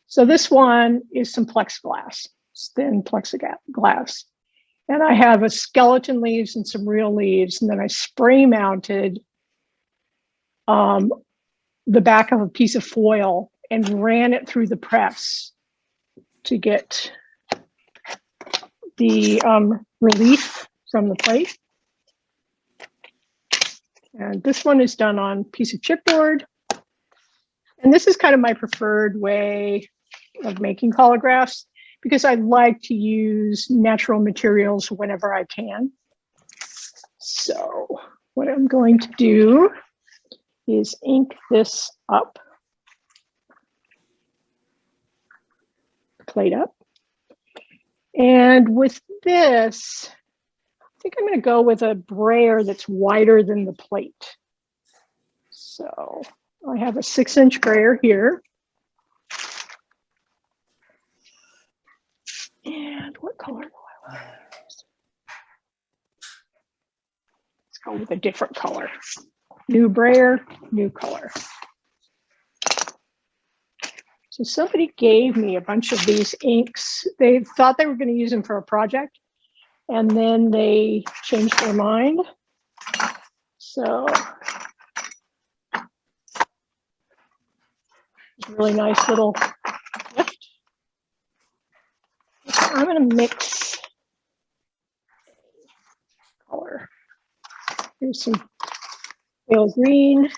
So this one is some plexiglass, thin plexiglass. And I have a skeleton leaves and some real leaves. And then I spray mounted the back of a piece of foil and ran it through the press to get the relief from the plate. And this one is done on piece of chipboard. And this is kind of my preferred way of making collagraphs because I like to use natural materials whenever I can. So what I'm going to do is ink this up, plate up. And with this, I think I'm going to go with a brayer that's wider than the plate. So I have a 6-inch brayer here. And what color do I want to use? Let's go with a different color. New brayer, new color. So somebody gave me a bunch of these inks. They thought they were going to use them for a project, and then they changed their mind. So it's a really nice little gift. I'm going to mix color. Here's some pale green.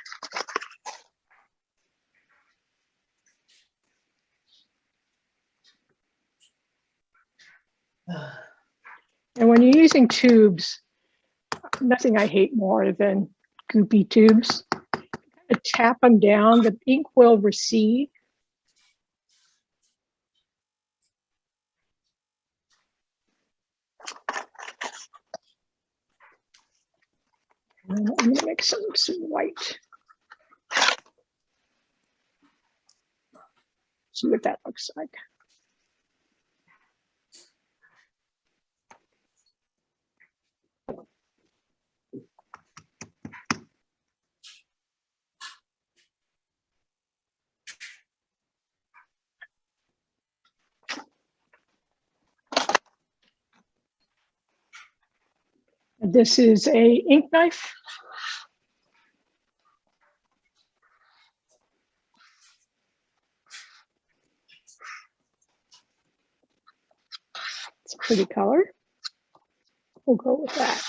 And when you're using tubes, nothing I hate more than goopy tubes. Tap them down, the ink will recede. And then I'm going to mix some white. See what that looks like. This is a ink knife. It's a pretty color. We'll go with that.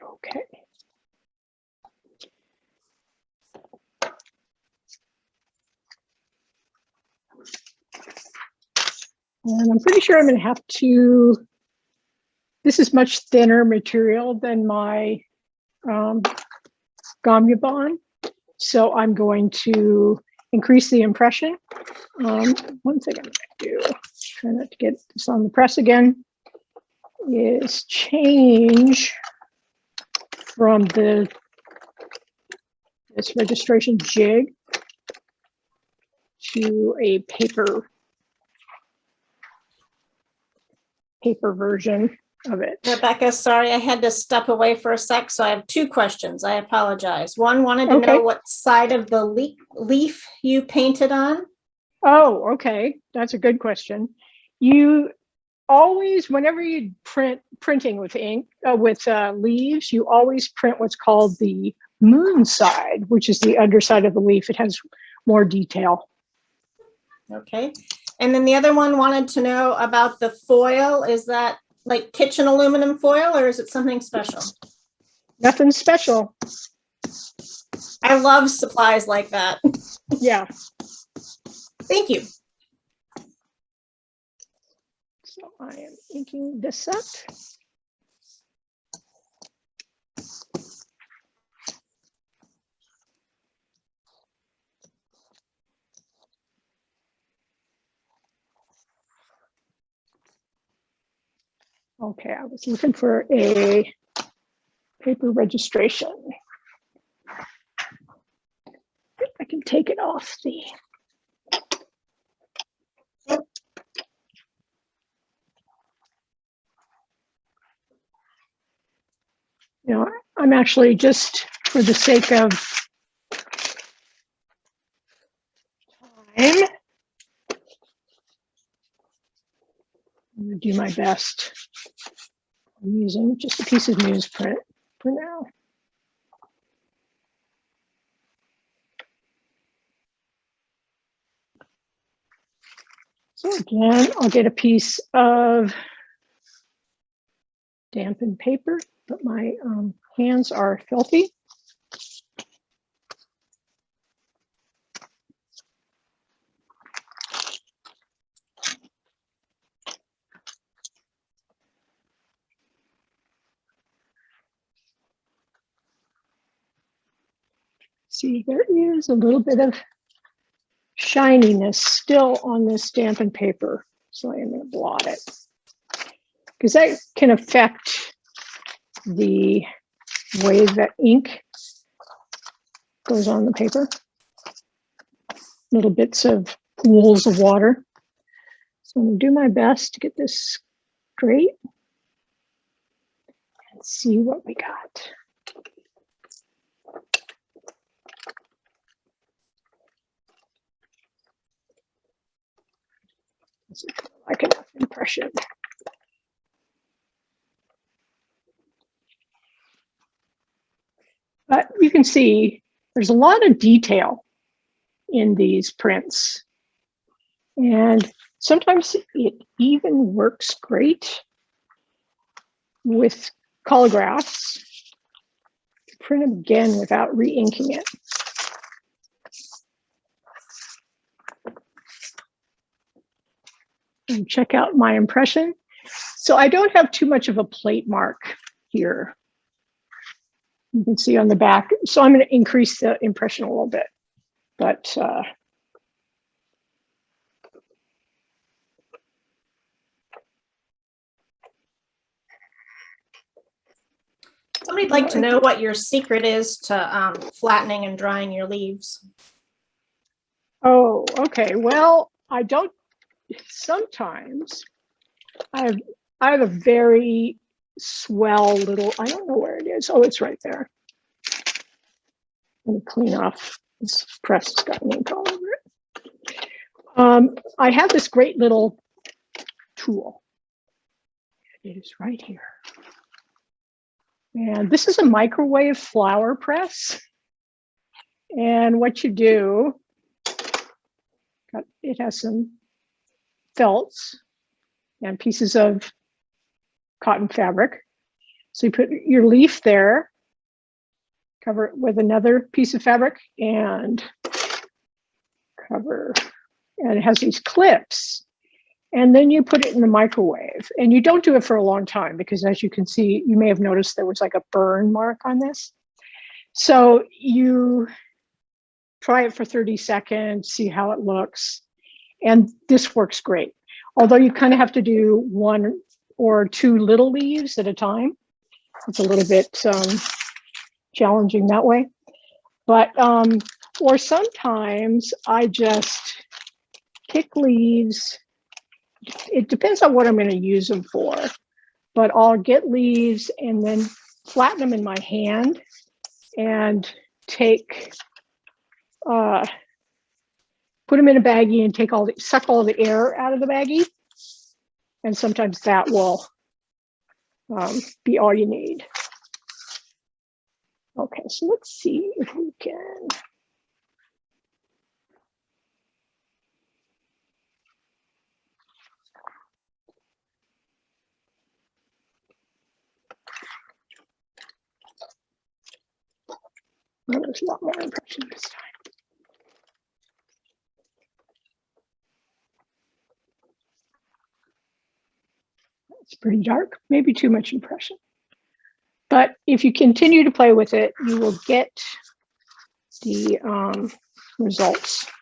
Okay. And I'm pretty sure I'm going to have to, this is much thinner material than my Gamya bond. So I'm going to increase the impression. One thing I'm going to do, try not to get this on the press again, is change from this registration jig to a paper version of it. Rebecca, sorry, I had to step away for a sec, so I have 2 questions. I apologize. One, wanted to know what side of the leaf you painted on. Oh, okay. That's a good question. You always, whenever you printing with ink, with leaves, you always print what's called the moon side, which is the underside of the leaf. It has more detail. Okay. And then the other one wanted to know about the foil. Is that like kitchen aluminum foil or is it something special? Nothing special. I love supplies like that. Yeah. Thank you. So I am inking this up. Okay, I was looking for a paper registration. If I can take it off the. You know, I'm actually just for the sake of time, I'm going to do my best I'm using just a piece of newsprint for now. So again, I'll get a piece of dampened paper, but my hands are filthy. See, there is a little bit of shininess still on this dampened paper. So I am going to blot it because that can affect the way that ink goes on the paper. Little bits of pools of water. So I'm going to do my best to get this straight and see what we got. Like enough impression. But you can see there's a lot of detail in these prints. And sometimes it even works great with collagraphs to print them again without re-inking it. And check out my impression. So I don't have too much of a plate mark here. You can see on the back. So I'm going to increase the impression a little bit. But somebody'd like to know what your secret is to flattening and drying your leaves. Oh, okay. Well, I don't. Sometimes I have a very swell little. I don't know where it is. Oh, it's right there. Let me clean off this press. It's got ink all over it. I have this great little tool. It is right here. And this is a microwave flower press. And what you do, it has some felts and pieces of cotton fabric. So you put your leaf there, cover it with another piece of fabric and cover, and it has these clips. And then you put it in the microwave, and you don't do it for a long time because, as you can see, you may have noticed there was like a burn mark on this. So you try it for 30 seconds, see how it looks. And this works great. Although you kind of have to do 1 or 2 little leaves at a time. It's a little bit challenging that way. But, or sometimes I just pick leaves. It depends on what I'm going to use them for. But I'll get leaves and then flatten them in my hand and take put them in a baggie and suck all the air out of the baggie. And sometimes that will be all you need. Okay, so let's see if we can. Well, there's a lot more impression this time. It's pretty dark, maybe too much impression. But if you continue to play with it, you will get the results.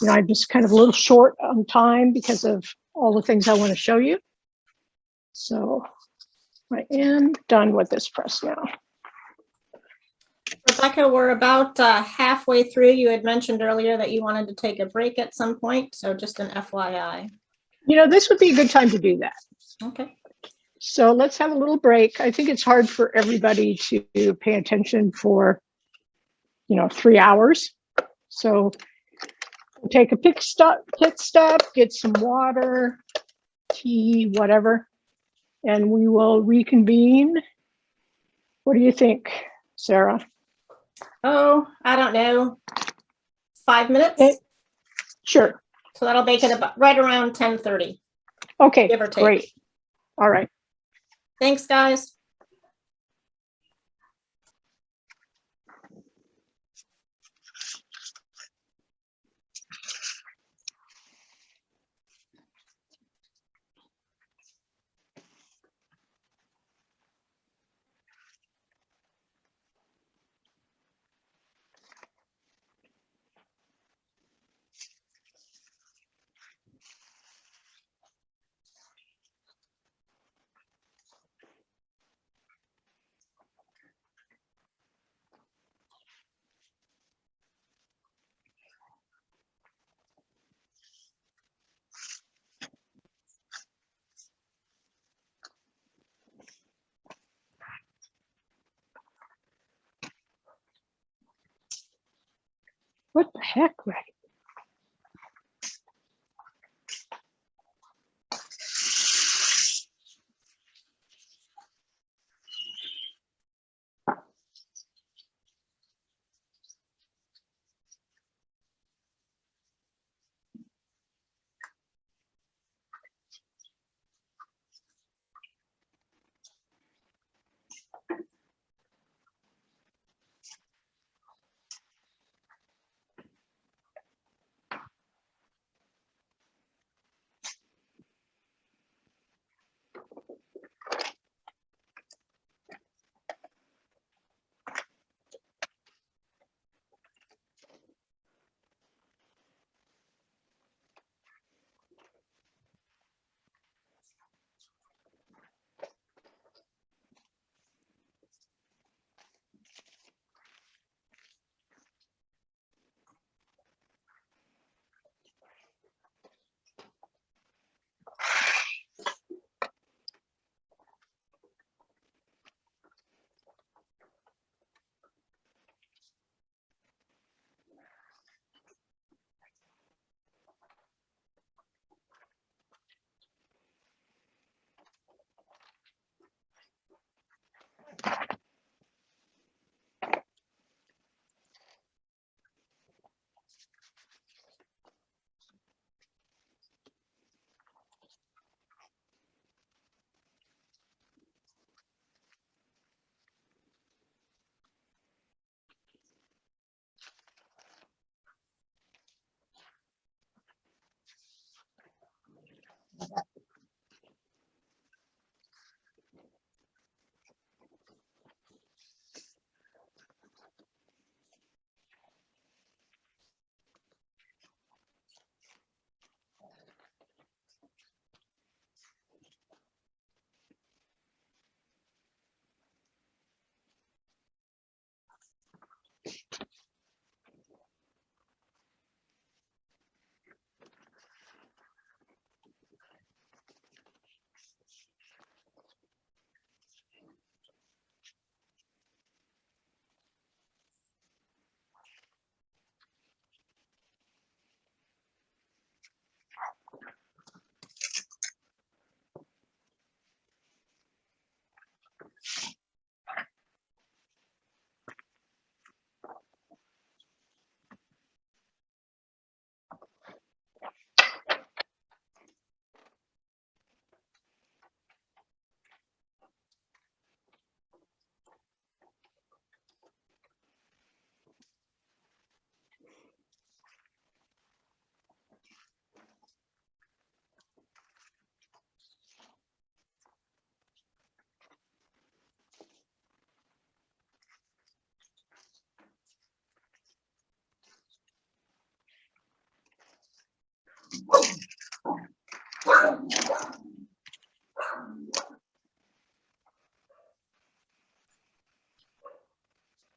You know, I'm just kind of a little short on time because of all the things I want to show you. So I am done with this press now. Rebecca, we're about halfway through. You had mentioned earlier that you wanted to take a break at some point, so just an FYI. You know, this would be a good time to do that. Okay. So let's have a little break. I think it's hard for everybody to pay attention for, 3 hours. So take a pit stop, get some water, tea, whatever, and we will reconvene. What do you think, Sarah? Oh, I don't know, 5 minutes? Sure. So that'll make it about right around 10:30. Okay, Give or take. great. All right. Thanks, guys. What the heck, Ray?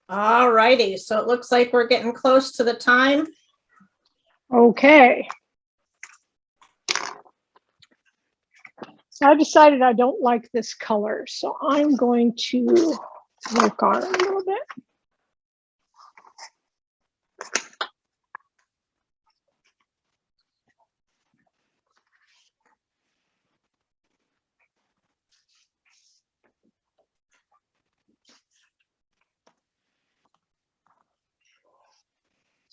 All righty, so it looks like we're getting close to the time. Okay. So I decided I don't like this color, so I'm going to work on it a little bit.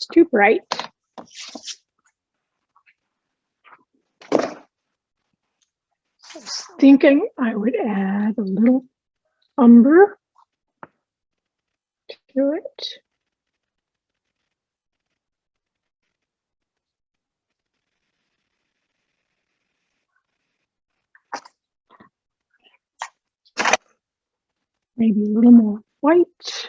It's too bright. I was thinking I would add a little umber to it. Maybe a little more white.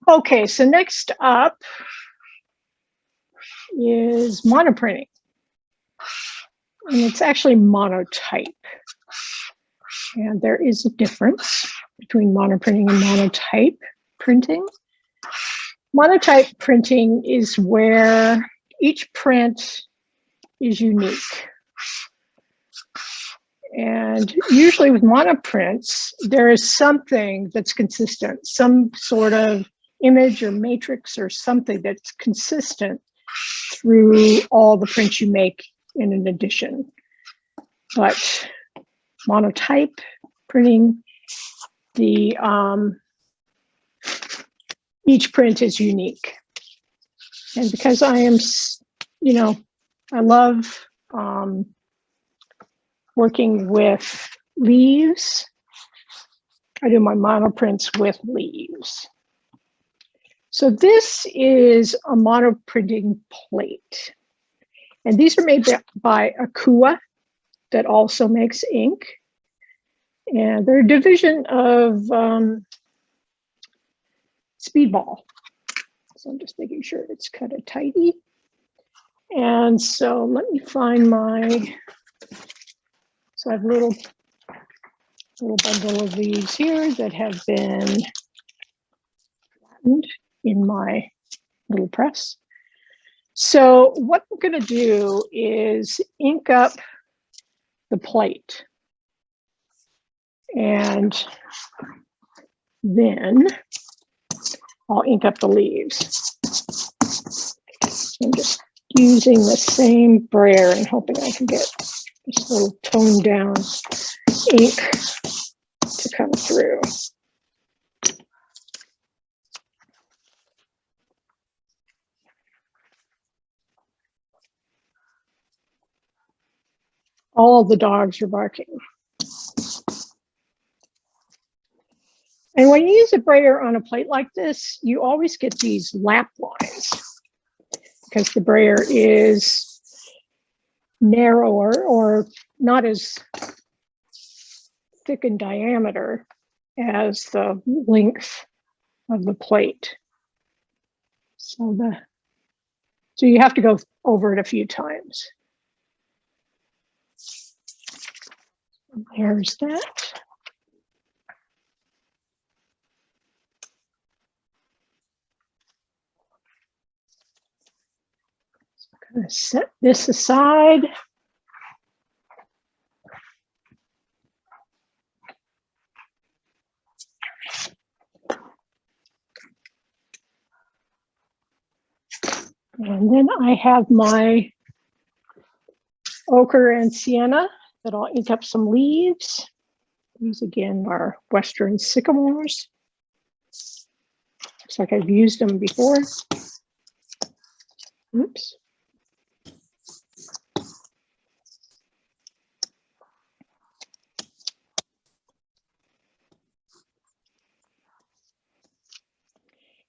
Okay, so next up is monoprinting. And it's actually monotype. And there is a difference between monoprinting and monotype printing. Monotype printing is where each print is unique. And usually with monoprints, there is something that's consistent, some sort of image or matrix or something that's consistent through all the prints you make in an edition. But monotype printing, the each print is unique. And because I am, you know, I love working with leaves, I do my monoprints with leaves. So this is a monoprinting plate. And these are made by Akua that also makes ink. And they're a division of Speedball. So I'm just making sure it's kind of tidy. And so let me find my, so I have a little bundle of these here that have been flattened in my little press. So what I'm going to do is ink up the plate. And then I'll ink up the leaves. I'm just using the same brayer and hoping I can get this little toned down ink to come through. All the dogs are barking. And when you use a brayer on a plate like this, you always get these lap lines because the brayer is narrower or not as thick in diameter as the length of the plate. So you have to go over it a few times. There's that. I'm going to set this aside. And then I have my ochre and sienna that I'll ink up some leaves. These again are Western sycamores. Looks like I've used them before. Oops.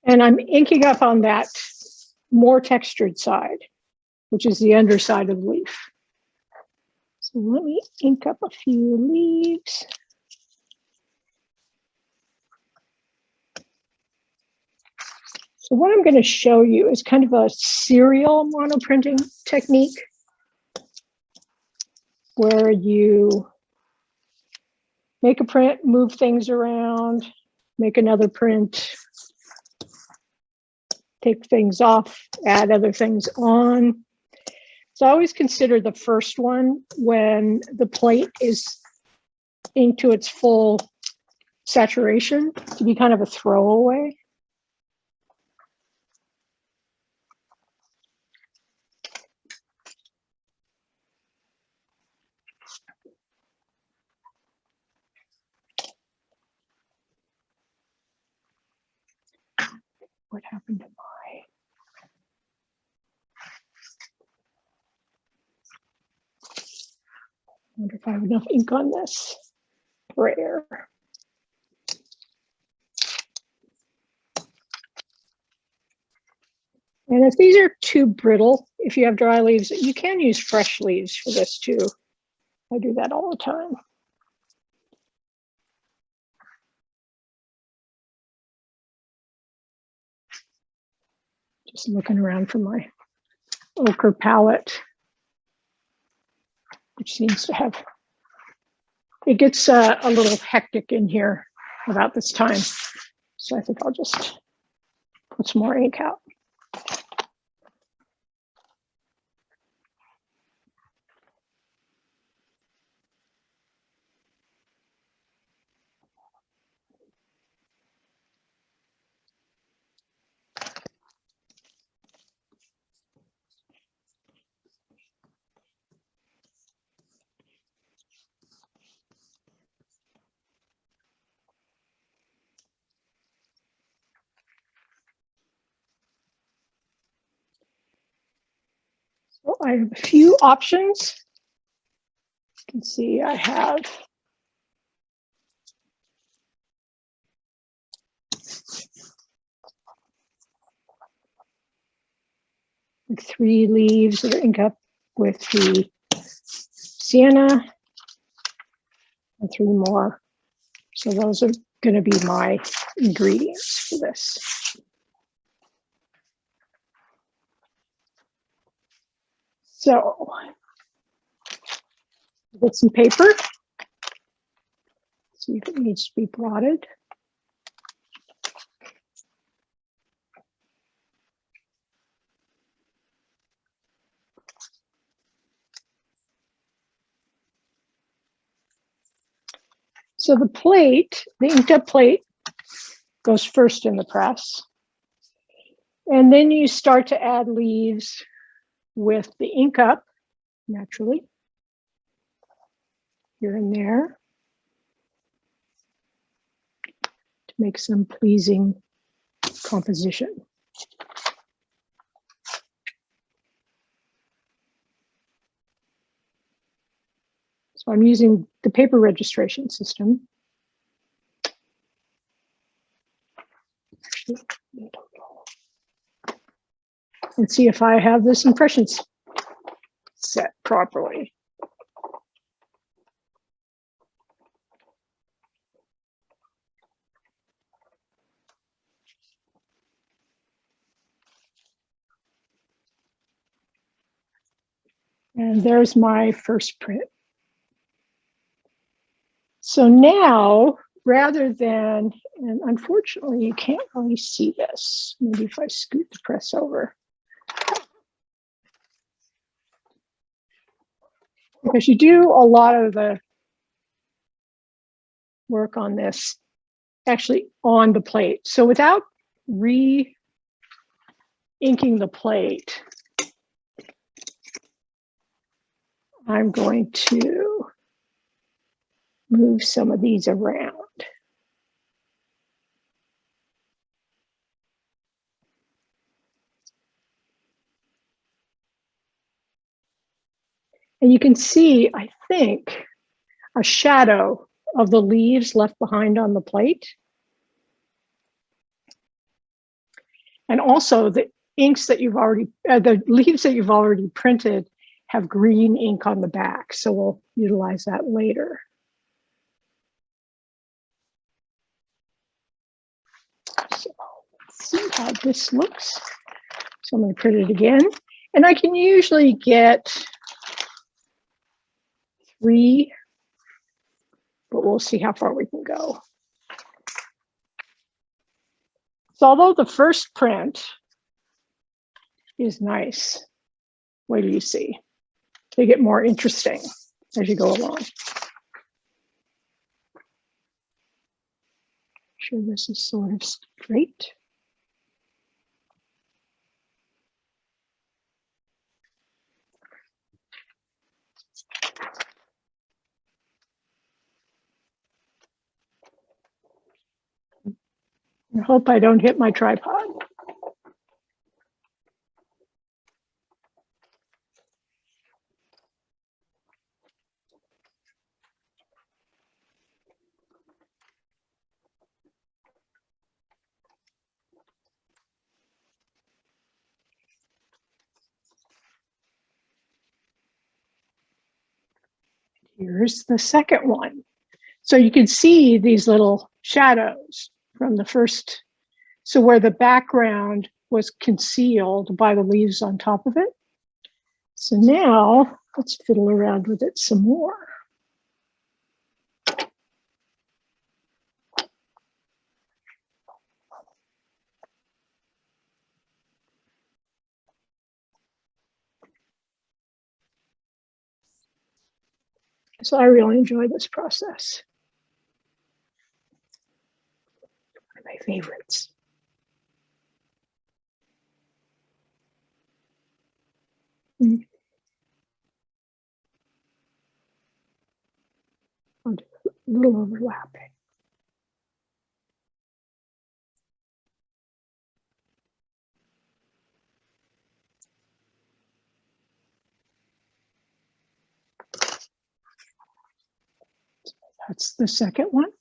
And I'm inking up on that more textured side, which is the underside of the leaf. So let me ink up a few leaves. So what I'm going to show you is kind of a serial monoprinting technique where you make a print, move things around, make another print, take things off, add other things on. So I always consider the first one when the plate is inked to its full saturation to be kind of a throwaway. what happened to my. I wonder if I have enough ink on this brayer. And if these are too brittle, if you have dry leaves, you can use fresh leaves for this too. I do that all the time. Just looking around for my ochre palette, which seems to have, it gets a little hectic in here about this time. So I think I'll just put some more ink out. So I have a few options. You can see I have like 3 leaves that are ink up with the sienna and 3 more. So those are going to be my ingredients for this. So get some paper. See if it needs to be blotted. So the plate, the inked up plate, goes first in the press. And then you start to add leaves with the ink up, naturally, here and there, to make some pleasing composition. So I'm using the paper registration system. And see if I have this impressions set properly. And there's my first print. So now, rather than, and unfortunately you can't really see this, maybe if I scoot the press over. Because you do a lot of the work on this actually on the plate. So without re-inking the plate, I'm going to move some of these around. And you can see, I think, a shadow of the leaves left behind on the plate. And also the inks that you've already, the leaves that you've already printed have green ink on the back. So we'll utilize that later. So let's see how this looks. So I'm going to print it again. And I can usually get 3, but we'll see how far we can go. So although the first print is nice, wait till you see. They get more interesting as you go along. Sure, this is sort of straight. I hope I don't hit my tripod. Here's the second one. So you can see these little shadows from the first. So where the background was concealed by the leaves on top of it. So now let's fiddle around with it some more. So I really enjoy this process. One of my favorites. A little overlapping. That's the second one.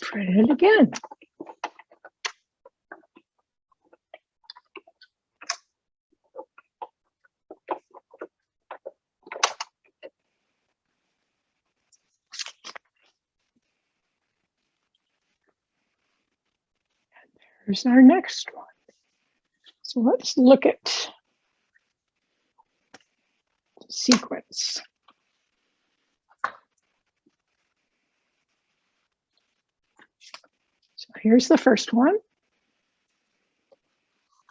Print it again. Here's our next one. So let's look at the sequence. So here's the first one.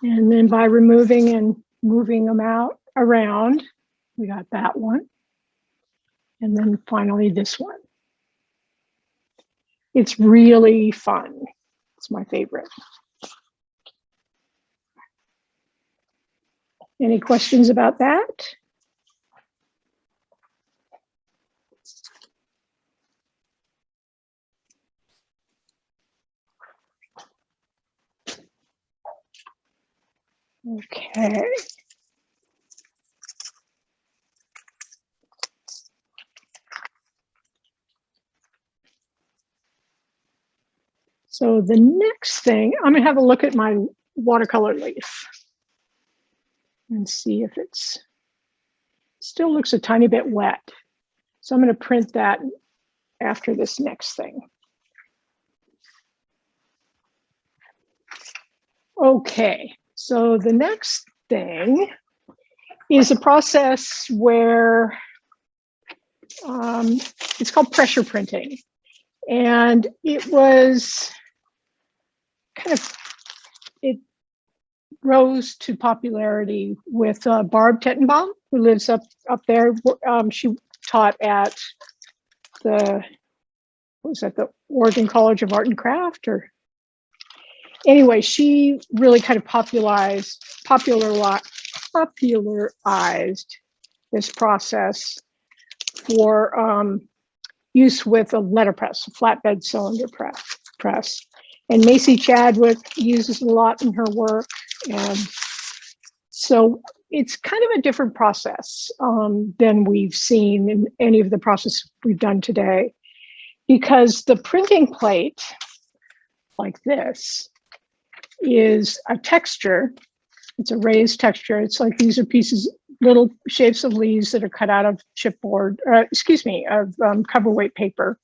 And then by removing and moving them out around, we got that one. And then finally this one. It's really fun. It's my favorite. Any questions about that? Okay. So the next thing, I'm gonna have a look at my watercolor leaf and see if it's still looks a tiny bit wet. So I'm gonna print that after this next thing. Okay, so the next thing is a process where it's called pressure printing. And it was it rose to popularity with Barb Tettenbaum, who lives up there. She taught at the Oregon College of Art and Craft, or anyway, she really kind of popularized this process for use with a letterpress, a flatbed cylinder press. And Macy Chadwick uses it a lot in her work. And so it's kind of a different process than we've seen in any of the processes we've done today, because the printing plate, like this, is a texture. It's a raised texture. It's like these are pieces, little shapes of leaves that are cut out of chipboard, of cover weight paper.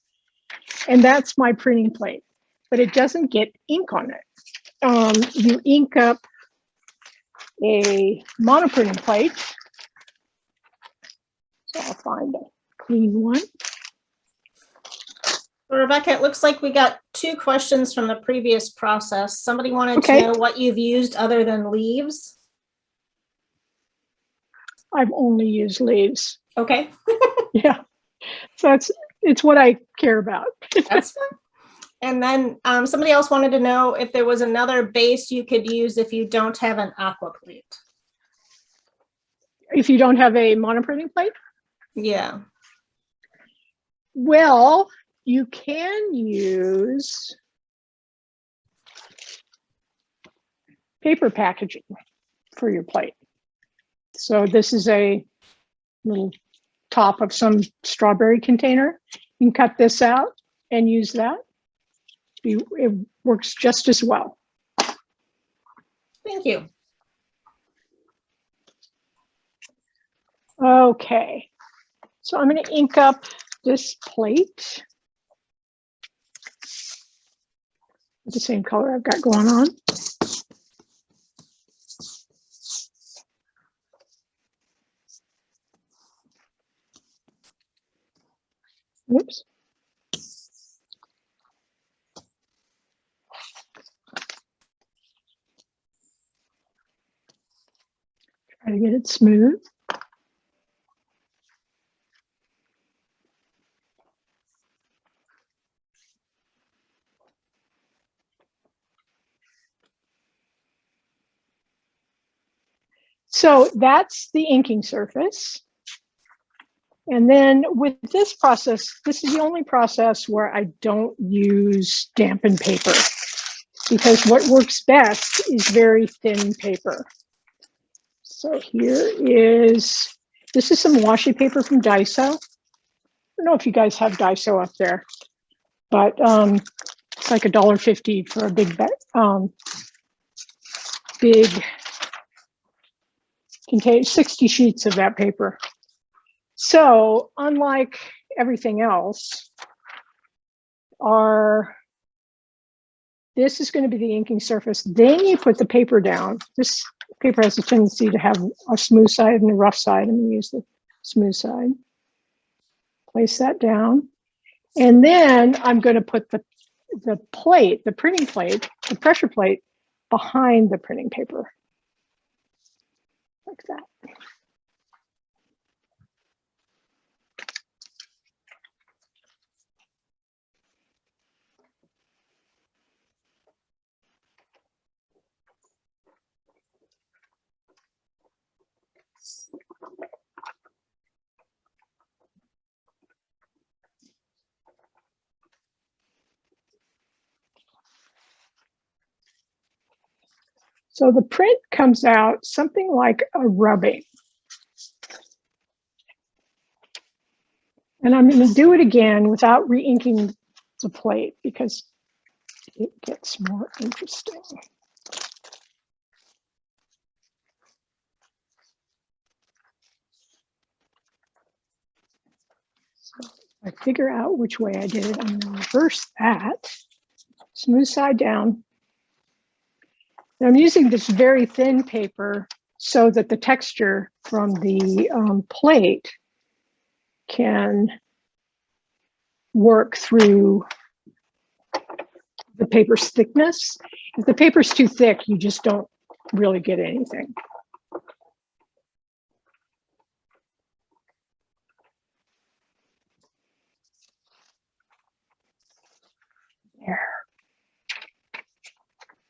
And that's my printing plate, but it doesn't get ink on it. You ink up a monoprinting plate. So I'll find a clean one. Rebecca, it looks like we got 2 questions from the previous process. Somebody wanted to know what you've used other than leaves. I've only used leaves. Okay. Yeah, so it's what I care about. That's fine. And then somebody else wanted to know if there was another base you could use if you don't have an aqua plate. If you don't have a monoprinting plate? Yeah. Well, you can use paper packaging for your plate. So this is a little top of some strawberry container. You can cut this out and use that. It works just as well. Thank you. Okay, so I'm going to ink up this plate with the same color I've got going on. Oops. Try to get it smooth. So that's the inking surface. And then with this process, this is the only process where I don't use dampened paper, because what works best is very thin paper. So this is some washi paper from Daiso. I don't know if you guys have Daiso up there, but it's like $1.50 for a big contain 60 sheets of that paper. So unlike everything else, this is going to be the inking surface. Then you put the paper down. This paper has a tendency to have a smooth side and a rough side. I'm going to use the smooth side. Place that down. And then I'm going to put the plate, the printing plate, the pressure plate behind the printing paper. Like that. So the print comes out something like a rubbing. And I'm going to do it again without re-inking the plate because it gets more interesting. So if I figure out which way I did it, I'm going to reverse that. Smooth side down. And I'm using this very thin paper so that the texture from the plate can work through the paper's thickness. If the paper's too thick, you just don't really get anything. There.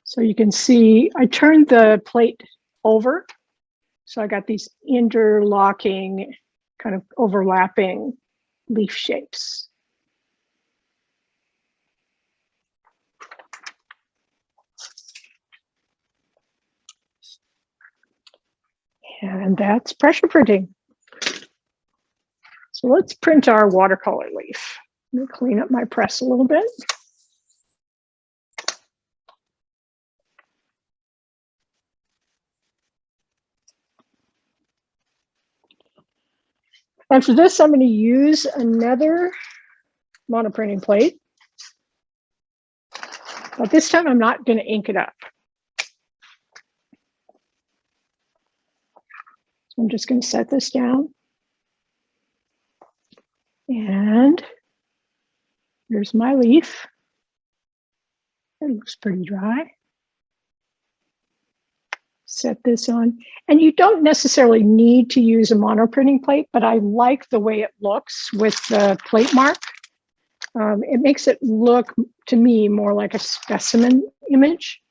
So you can see I turned the plate over. So I got these interlocking, kind of overlapping leaf shapes. And that's pressure printing. So let's print our watercolor leaf. Let me clean up my press a little bit. And for this, I'm going to use another monoprinting plate. But this time I'm not going to ink it up. So I'm just going to set this down. And here's my leaf. It looks pretty dry. Set this on. And you don't necessarily need to use a monoprinting plate, but I like the way it looks with the plate mark. It makes it look, to me, more like a specimen image.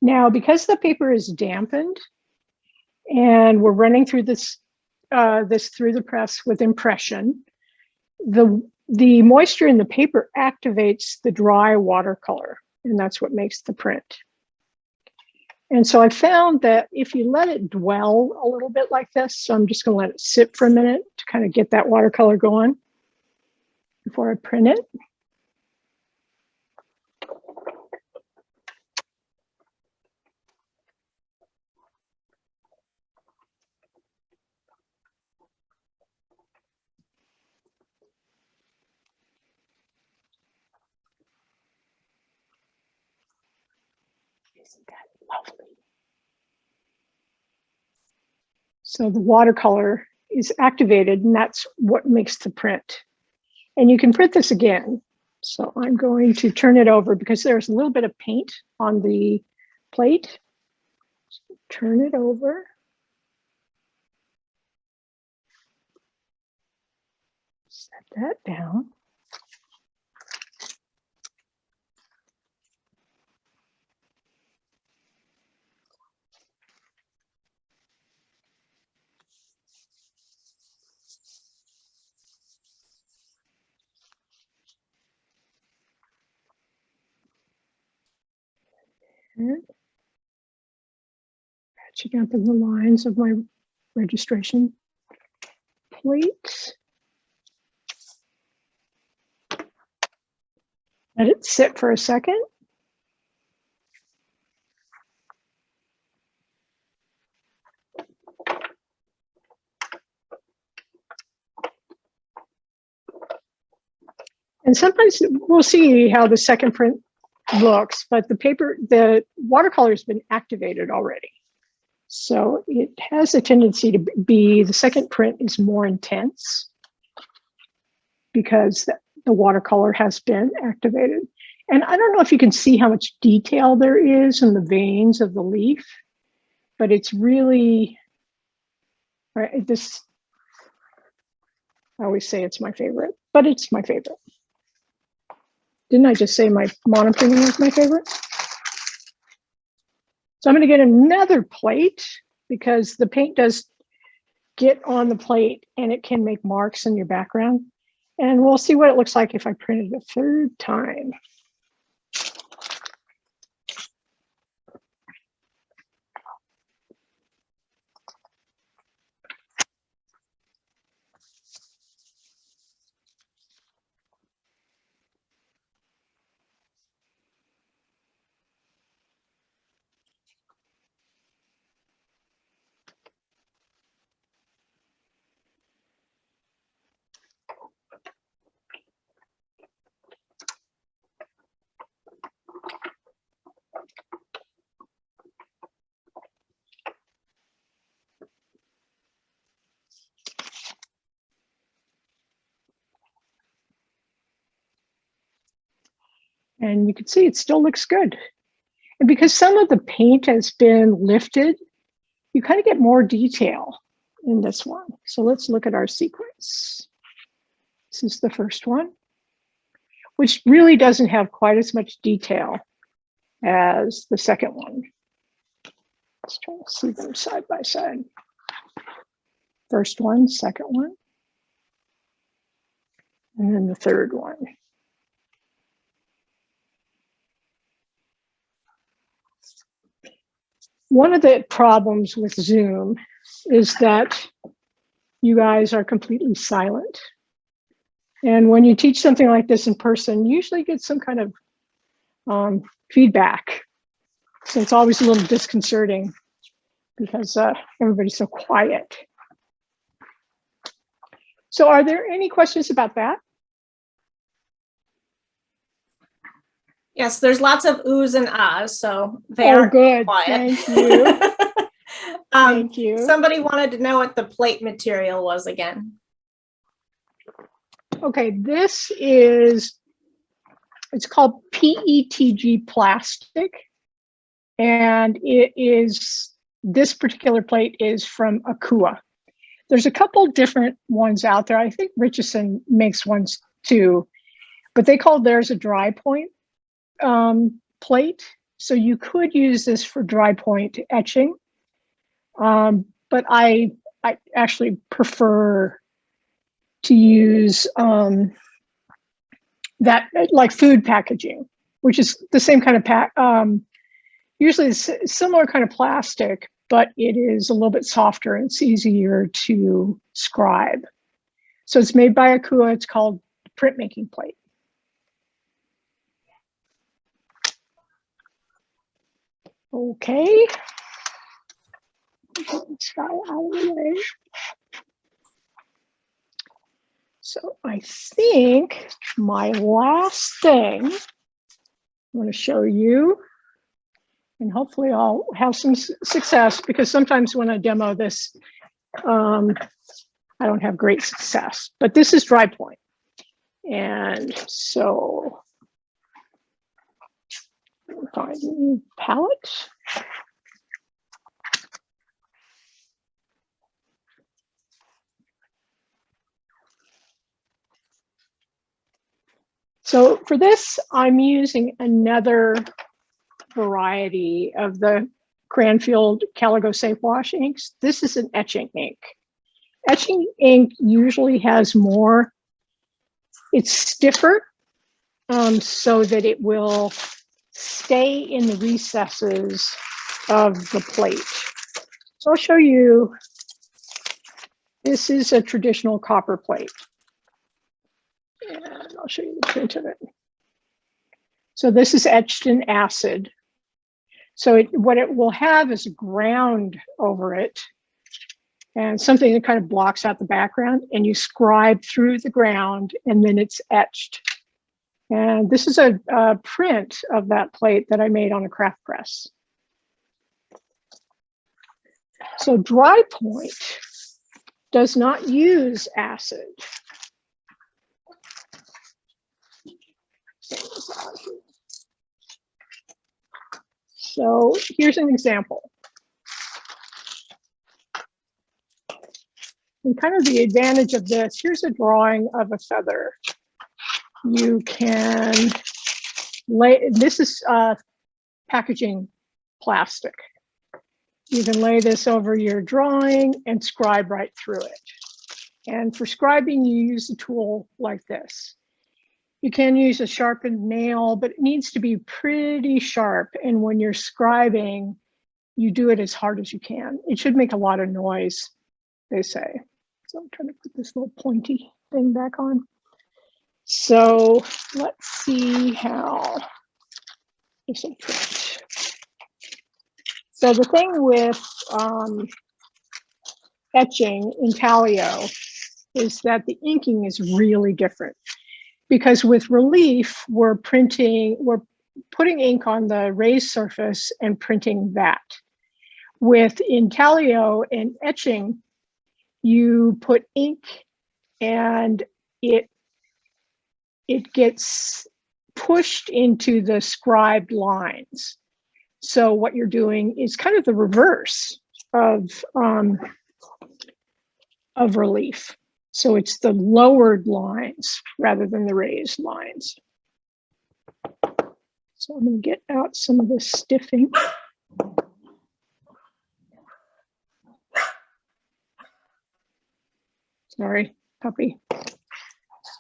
Now, because the paper is dampened and we're running through this through the press with impression, the moisture in the paper activates the dry watercolor, and that's what makes the print. And so I found that if you let it dwell a little bit like this, so I'm just going to let it sit for a minute to kind of get that watercolor going before I print it. Isn't that lovely? So the watercolor is activated, and that's what makes the print. And you can print this again. So I'm going to turn it over because there's a little bit of paint on the plate. Turn it over. Set that down. And patching up in the lines of my registration plate. Let it sit for a second. And sometimes we'll see how the second print looks, but the watercolor has been activated already. So it has a tendency to be, the second print is more intense because the watercolor has been activated. And I don't know if you can see how much detail there is in the veins of the leaf, but it's really, right, I always say it's my favorite, but it's my favorite. Didn't I just say my monoprinting is my favorite? So I'm going to get another plate because the paint does get on the plate and it can make marks in your background. And we'll see what it looks like if I print it a third time. And you can see it still looks good. And because some of the paint has been lifted, you kind of get more detail in this one. So let's look at our sequence. This is the first one, which really doesn't have quite as much detail as the second one. Let's try to see them side by side. First one, second one, and then the third one. One of the problems with Zoom is that you guys are completely silent. And when you teach something like this in person, you usually get some kind of feedback. So it's always a little disconcerting because everybody's so quiet. So are there any questions about that? Yes, there's lots of oohs and ahs, so they Oh, are good. quiet. Thank you. Thank you. Somebody wanted to know what the plate material was again. Okay, it's called PETG plastic. And this particular plate is from Akua. There's a couple different ones out there. I think Richardson makes ones too, but they call theirs a dry point plate. So you could use this for dry point etching, but I actually prefer to use that like food packaging, which is the same kind of usually similar kind of plastic, but it is a little bit softer and it's easier to scribe. So it's made by Akua. It's called printmaking plate. Okay. Get this guy out of the way. So I think my last thing I'm going to show you, and hopefully I'll have some success, because sometimes when I demo this, I don't have great success, but this is dry point. And so find a new palette. So for this, I'm using another variety of the Cranfield Calico Safe Wash inks. This is an etching ink. Etching ink usually has more, it's stiffer, so that it will stay in the recesses of the plate. So I'll show you, this is a traditional copper plate. And I'll show you the print of it. So this is etched in acid. So what it will have is a ground over it and something that kind of blocks out the background, and you scribe through the ground and then it's etched. And this is a print of that plate that I made on a craft press. So dry point does not use acid. So here's an example. And kind of the advantage of this, here's a drawing of a feather. You can lay, this is packaging plastic. You can lay this over your drawing and scribe right through it. And for scribing, you use a tool like this. You can use a sharpened nail, but it needs to be pretty sharp. And when you're scribing, you do it as hard as you can. It should make a lot of noise, they say. So I'm trying to put this little pointy thing back on. So let's see how this will print. So the thing with etching intaglio is that the inking is really different, because with relief, we're putting ink on the raised surface and printing that. With intaglio and etching, you put ink and it gets pushed into the scribed lines. So what you're doing is kind of the reverse of relief. So it's the lowered lines rather than the raised lines. So I'm going to get out some of this stiffing. Sorry, puppy.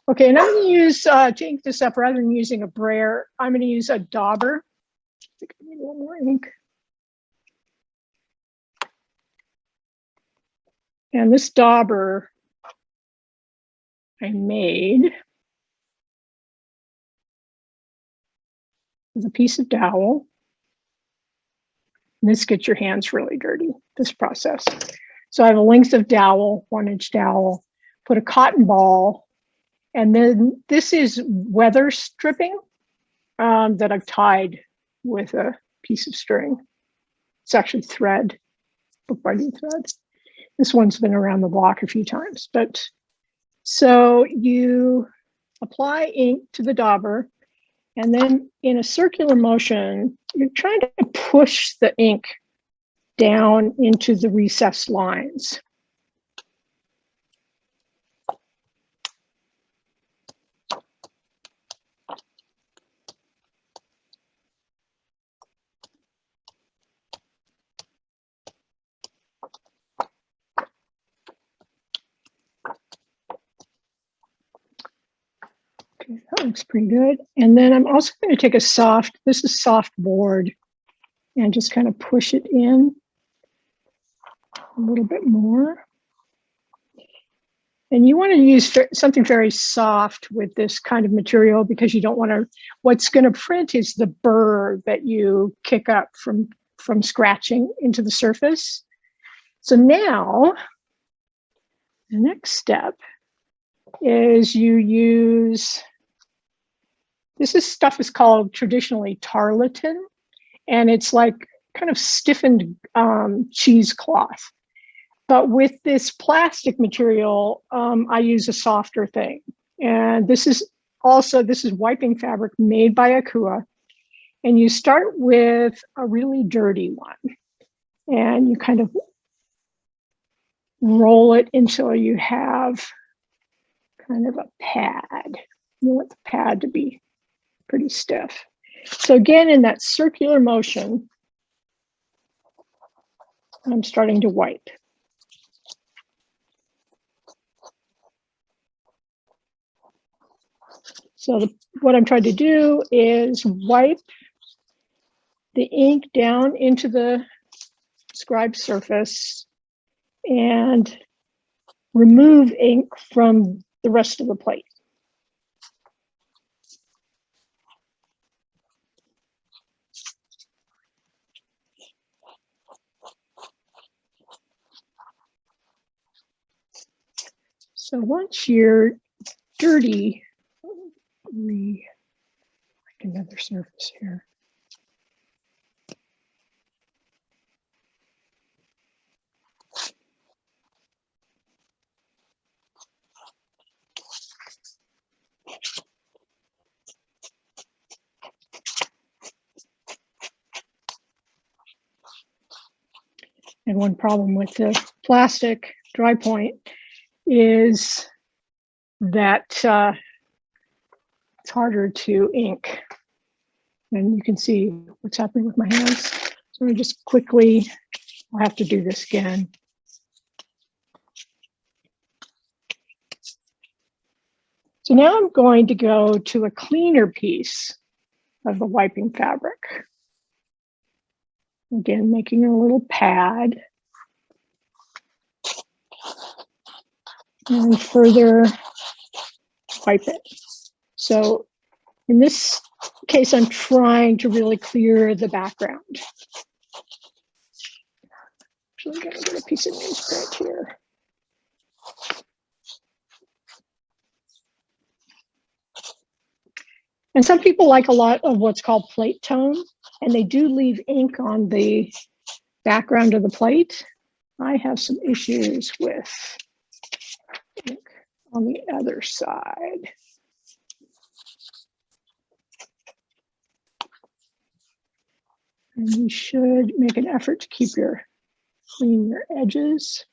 Okay, and I'm going to use, to ink this up, rather than using a brayer, I'm going to use a dauber. I think I need a little more ink. And this dauber I made with a piece of dowel. And this gets your hands really dirty, this process. So I have a length of dowel, 1-inch dowel, put a cotton ball, and then this is weather stripping that I've tied with a piece of string. It's actually thread, bookbinding thread. This one's been around the block a few times, but so you apply ink to the dauber, and then in a circular motion, you're trying to push the ink down into the recessed lines. That looks pretty good. And then I'm also going to take this is soft board, and just kind of push it in a little bit more. And you want to use something very soft with this kind of material, because you don't want to, what's going to print is the burr that you kick up from scratching into the surface. So now the next step is you use, stuff is called traditionally tarlatan, and it's like kind of stiffened cheesecloth. But with this plastic material, I use a softer thing. And this is wiping fabric made by Akua. And you start with a really dirty one. And you kind of roll it until you have kind of a pad. You want the pad to be pretty stiff. So again, in that circular motion, I'm starting to wipe. So what I'm trying to do is wipe the ink down into the scribe surface and remove ink from the rest of the plate. So once you're dirty, like another surface here. And one problem with the plastic dry point is that it's harder to ink. And you can see what's happening with my hands. So I just quickly, I'll have to do this again. So now I'm going to go to a cleaner piece of the wiping fabric. Again, making a little pad. And further wipe it. So in this case, I'm trying to really clear the background. Actually, I'm going to get a piece of newsprint here. And some people like a lot of what's called plate tone, and they do leave ink on the background of the plate. I have some issues with ink on the other side. And you should make an effort to clean your edges.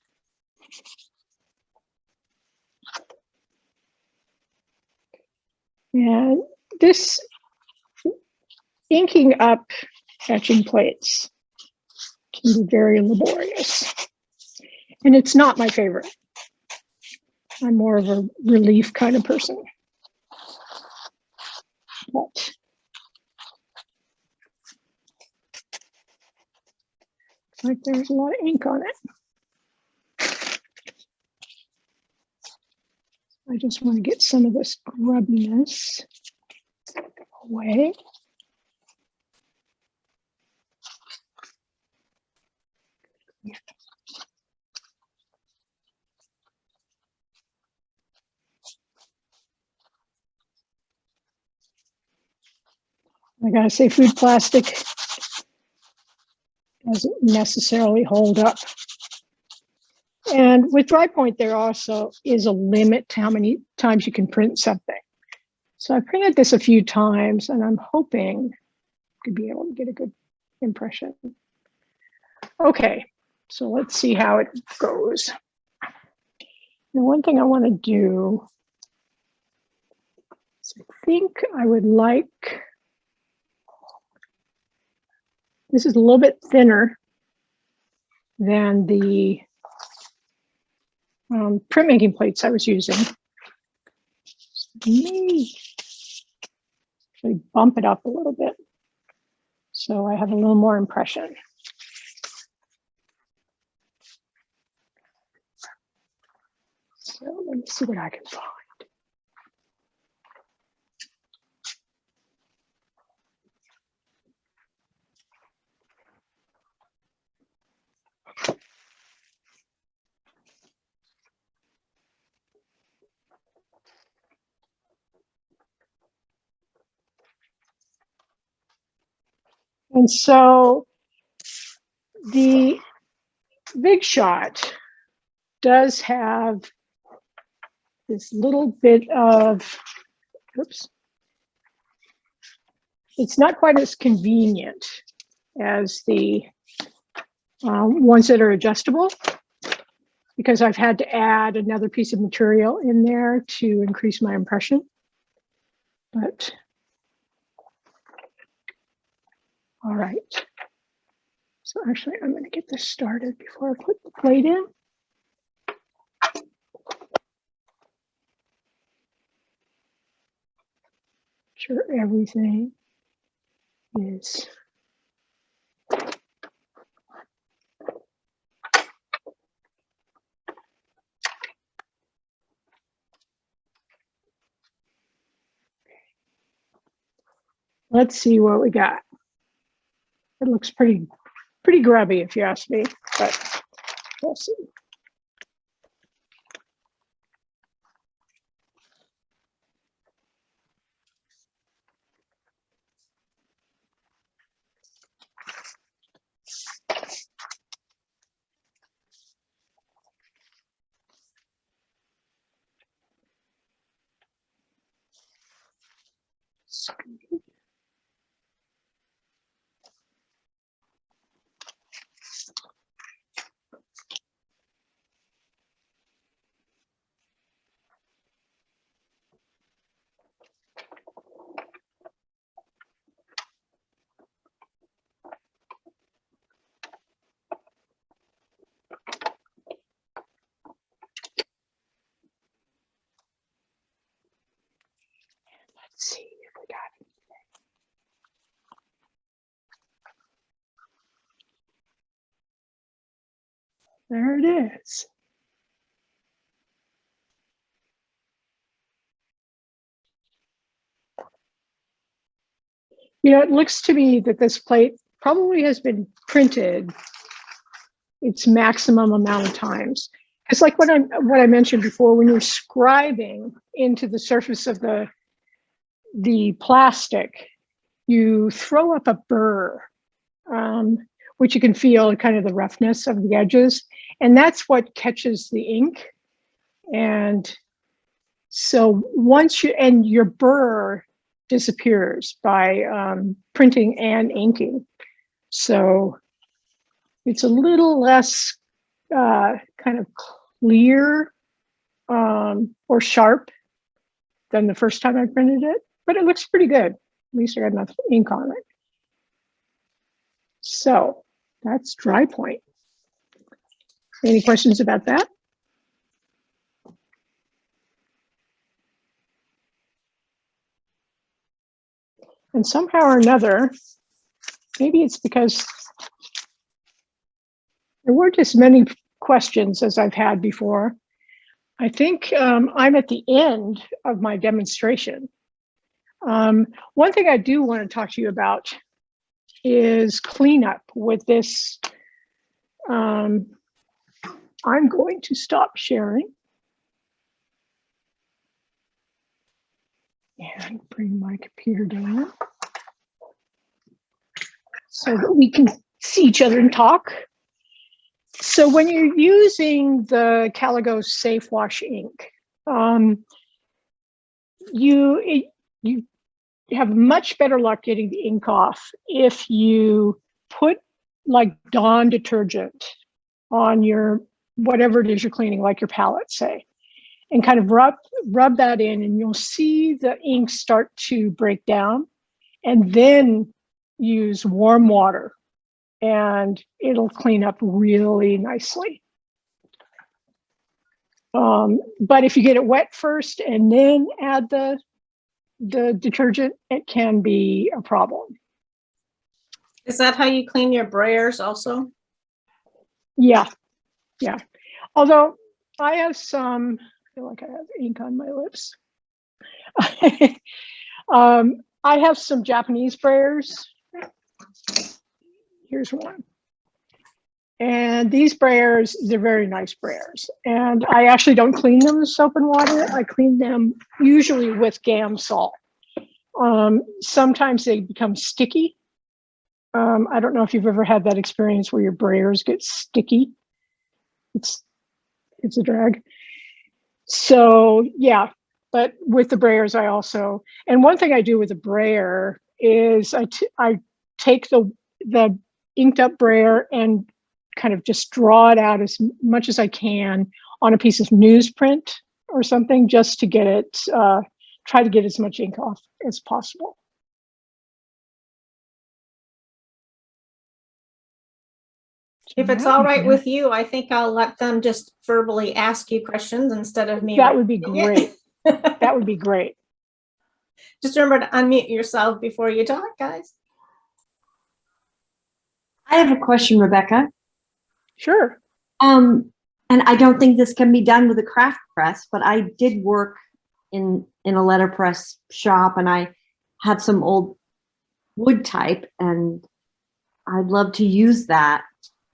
And this inking up etching plates can be very laborious. And it's not my favorite. I'm more of a relief kind of person. But like there's a lot of ink on it. I just want to get some of this grubbiness away. I gotta say, food plastic doesn't necessarily hold up. And with dry point, there also is a limit to how many times you can print something. So I printed this a few times, and I'm hoping to be able to get a good impression. Okay, so let's see how it goes. Now, one thing I want to do is I think I would like, this is a little bit thinner than the printmaking plates I was using. Maybe actually bump it up a little bit so I have a little more impression. So let me see what I can find. And so the Big Shot does have this little bit of, oops, it's not quite as convenient as the ones that are adjustable, because I've had to add another piece of material in there to increase my impression. But all right. So actually, I'm going to get this started before I put the plate in. Sure, everything is let's see what we got. It looks pretty grubby if you ask me, but we'll see. Let's see if we got it. There it is. You know, it looks to me that this plate probably has been printed its maximum amount of times. It's like what I mentioned before, when you're scribing into the surface of the plastic, you throw up a burr, which you can feel kind of the roughness of the edges, and that's what catches the ink. And so once your burr disappears by printing and inking. So it's a little less kind of clear or sharp than the first time I printed it, but it looks pretty good. At least I got enough ink on it. So that's dry point. Any questions about that? And somehow or another, maybe it's because there weren't as many questions as I've had before. I think I'm at the end of my demonstration. One thing I do want to talk to you about is cleanup with this. I'm going to stop sharing and bring my computer down so that we can see each other and talk. So when you're using the Caligo Safe Wash ink, you have much better luck getting the ink off if you put like Dawn detergent on your whatever it is you're cleaning, like your palette, say, and kind of rub that in, and you'll see the ink start to break down, and then use warm water and it'll clean up really nicely. But if you get it wet first and then add the the detergent, it can be a problem. Is that how you clean your brayers also? Yeah, yeah. Although I have some, I feel like I have ink on my lips. I have some Japanese sprayers. Here's one. And these sprayers, they're very nice sprayers. And I actually don't clean them with soap and water. I clean them usually with Gamsol. Sometimes they become sticky. I don't know if you've ever had that experience where your brayers get sticky. It's a drag. So yeah, but with the brayers, I also, and one thing I do with a brayer is I take the inked up brayer and kind of just draw it out as much as I can on a piece of newsprint or something, just to get it, try to get as much ink off as possible. If it's all right with you, I think I'll let them just verbally ask you questions instead of me. That would be great. That would be great. Just remember to unmute yourself before you talk, guys. I have a question, Rebecca. Sure. And I don't think this can be done with a craft press, but I did work in a letterpress shop, and I have some old wood type, and I'd love to use that.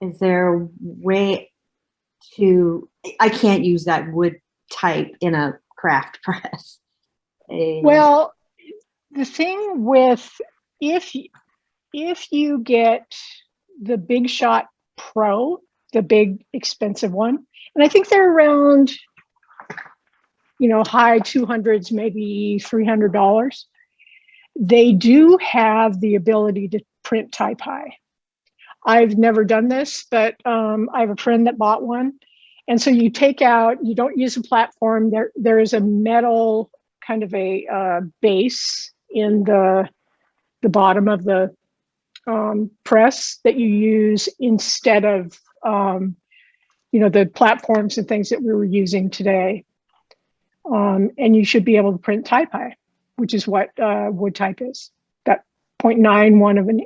Is there a way to, I can't use that wood type in a craft press. Well, the thing with, if you get the Big Shot Pro, the big expensive one, and I think they're around, you know, high 200s, maybe $300. They do have the ability to print type high. I've never done this, but I have a friend that bought one. And so you take out, you don't use a platform. There is a metal kind of a base in the bottom of the press that you use instead of, you know, the platforms and things that we were using today. And you should be able to print type high, which is what wood type is. That 0.91 of an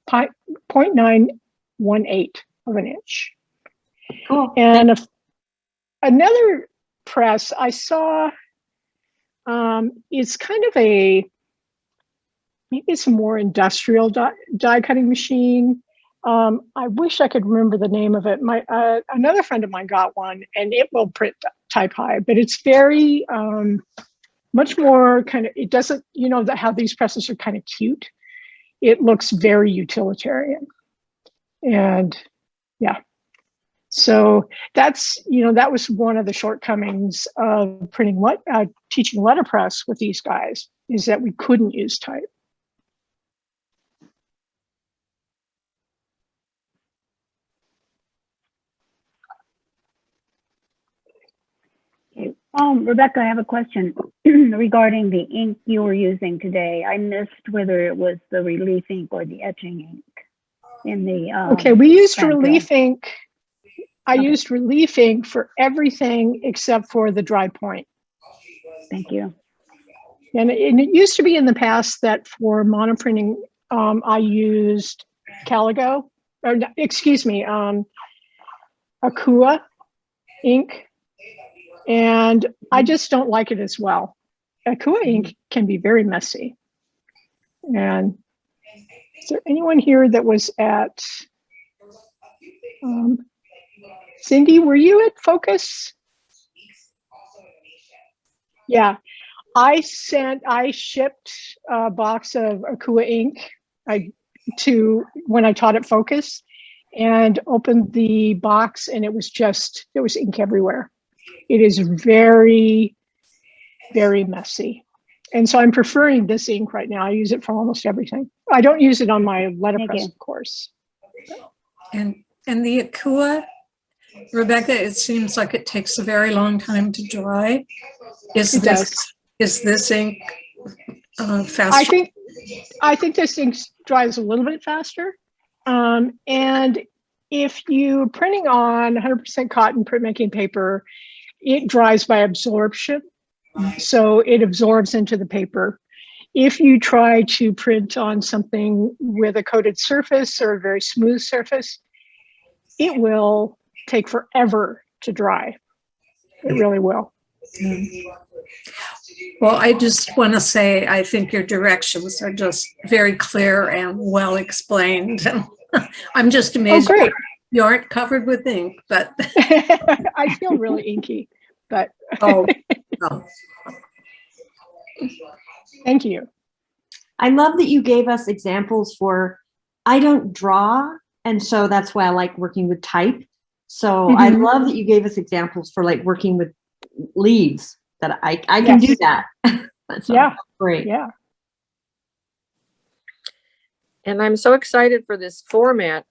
0.918 of an inch. Cool. And another press I saw is kind of a, maybe it's a more industrial die cutting machine. I wish I could remember the name of it. My another friend of mine got one, and it will print type high, but it's very much more kind of, it doesn't, you know, how these presses are kind of cute. It looks very utilitarian. And yeah, so that's, you know, that was one of the shortcomings of printing teaching letterpress with these guys, is that we couldn't use type. Rebecca, I have a question regarding the ink you were using today. I missed whether it was the relief ink or the etching ink in the okay, we used sample. relief ink. I used relief ink for everything except for the dry point. Thank you. And it used to be in the past that for monoprinting, I used Caligo, or excuse me, Akua ink. And I just don't like it as well. Akua ink can be very messy. And is there anyone here that was at, Cindy, were you at Focus? Yeah, I shipped a box of Akua ink when I taught at Focus, and opened the box, and it was just, there was ink everywhere. It is very, very messy. And so I'm preferring this ink right now. I use it for almost everything. I don't use it on my letterpress, of course. And the Akua, Rebecca, it seems like it takes a very long time to dry. Is this ink faster? I think this ink dries a little bit faster. And if you're printing on 100% cotton printmaking paper, it dries by absorption. So it absorbs into the paper. if you try to print on something with a coated surface or a very smooth surface, it will take forever to dry. It really will. Well, I just want to say, I think your directions are just very clear and well explained. And I'm just amazed great. you aren't covered with ink, but. I feel really inky, but. Oh, no. Thank you. I love that you gave us examples for, I don't draw, and so that's why I like working with type. So I love that you gave us examples for like working with leaves, that I can do that. That's great. Yeah. And I'm so excited for this format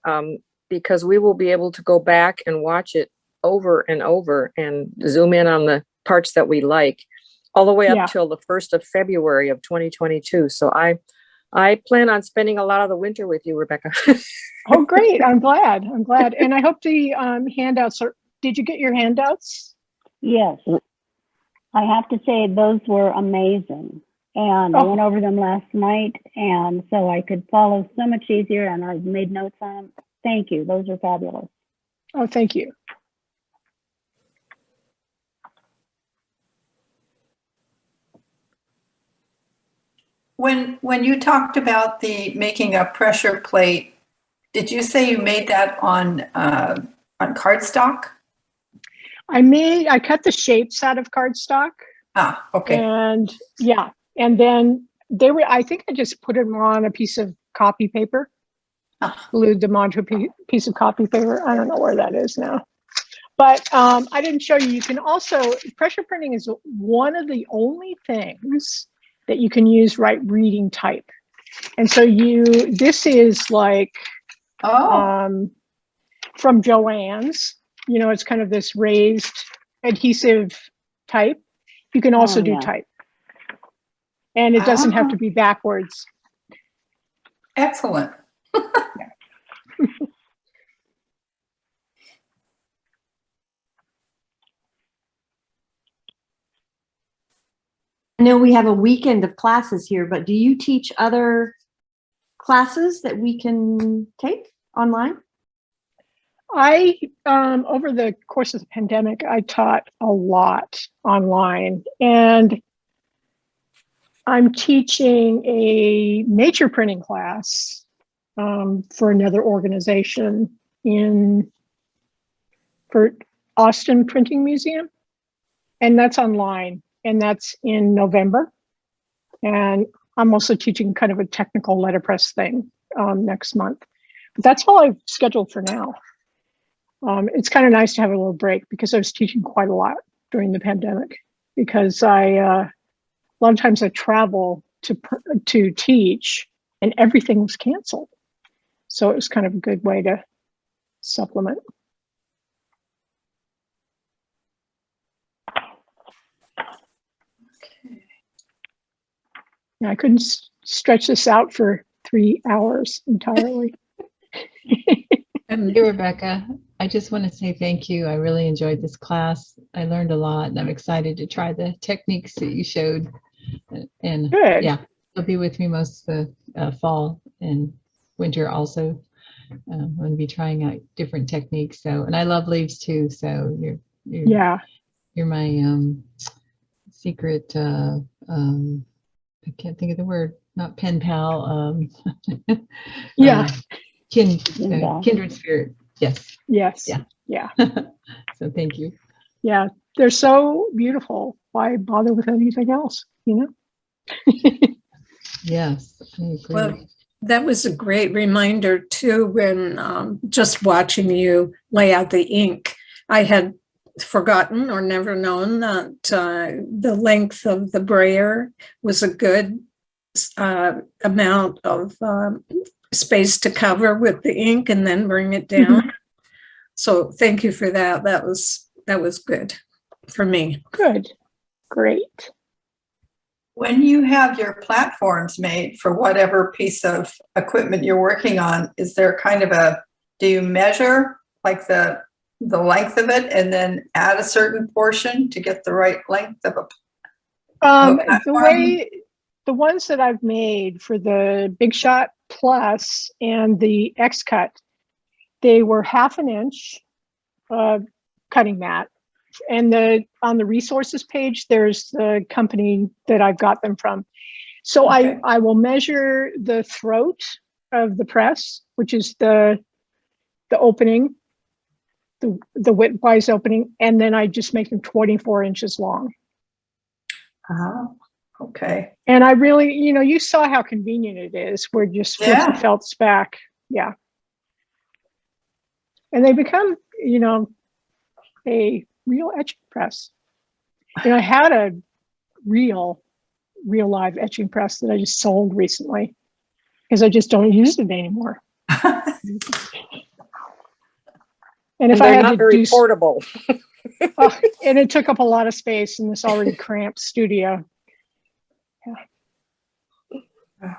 because we will be able to go back and watch it over and over and zoom in on the parts that we like, all the way up till the 1st of February of 2022. So I plan on spending a lot of the winter with you, Rebecca. Oh, great. I'm glad. And I hope the handouts are, did you get your handouts? Yes. I have to say those were amazing. And I went over them last night, and so I could follow so much easier, and I've made notes on them. Thank you. Those are fabulous. Oh, thank you. When you talked about the making a pressure plate, did you say you made that on cardstock? I cut the shapes out of cardstock. Ah, okay. And and then I think I just put them on a piece of copy paper, glued them onto a piece of copy paper. I don't know where that is now. But I didn't show you. You can also, pressure printing is one of the only things that you can use reading type. And so this is like from Joann's, it's kind of this raised adhesive type. You can also do type. And it doesn't have to be backwards. Excellent. I know we have a weekend of classes here, but do you teach other classes that we can take online? Over the course of the pandemic, I taught a lot online, and I'm teaching a nature printing class for another organization for Austin Printing Museum, and that's online, and that's in November. And I'm also teaching kind of a technical letterpress thing next month. But that's all I've scheduled for now. It's kind of nice to have a little break because I was teaching quite a lot during the pandemic, because a lot of times I travel to teach and everything was canceled. So it was kind of a good way to supplement. Yeah, I couldn't stretch this out for 3 hours entirely. Hey, Rebecca, I just want to say thank you. I really enjoyed this class. I learned a lot, and I'm excited to try the techniques that you showed. And Good. Yeah, you'll be with me most of the fall and winter also. I'm going to be trying out different techniques. So, and I love leaves too. So you're my secret. I can't think of the word. Not pen pal. Kindred spirit. Yes. Yes. Yeah. So thank you. Yeah, they're so beautiful. Why bother with anything else? Yes, I agree. Well, that was a great reminder too, when just watching you lay out the ink. I had forgotten or never known that the length of the brayer was a good amount of space to cover with the ink and then bring it down. So thank you for that. That was good for me. Good. Great. When you have your platforms made for whatever piece of equipment you're working on, is there kind of do you measure like the length of it and then add a certain portion to get the right length of a platform? the ones that I've made for the Big Shot Plus and the X Cut, they were 1/2 inch cutting mat. And on the resources page, there's the company that I've got them from. So Okay. I will measure the throat of the press, which is the opening, the widthwise opening, and then I just make them 24 inches long. Oh, okay. And I really, you saw how convenient it is. We're just flip the felts back. Yeah. And they become, a real etching press. I had a real live etching press that I just sold recently because I just don't use it anymore. And if I they're had not to very do portable. and it took up a lot of space in this already cramped studio. Yeah.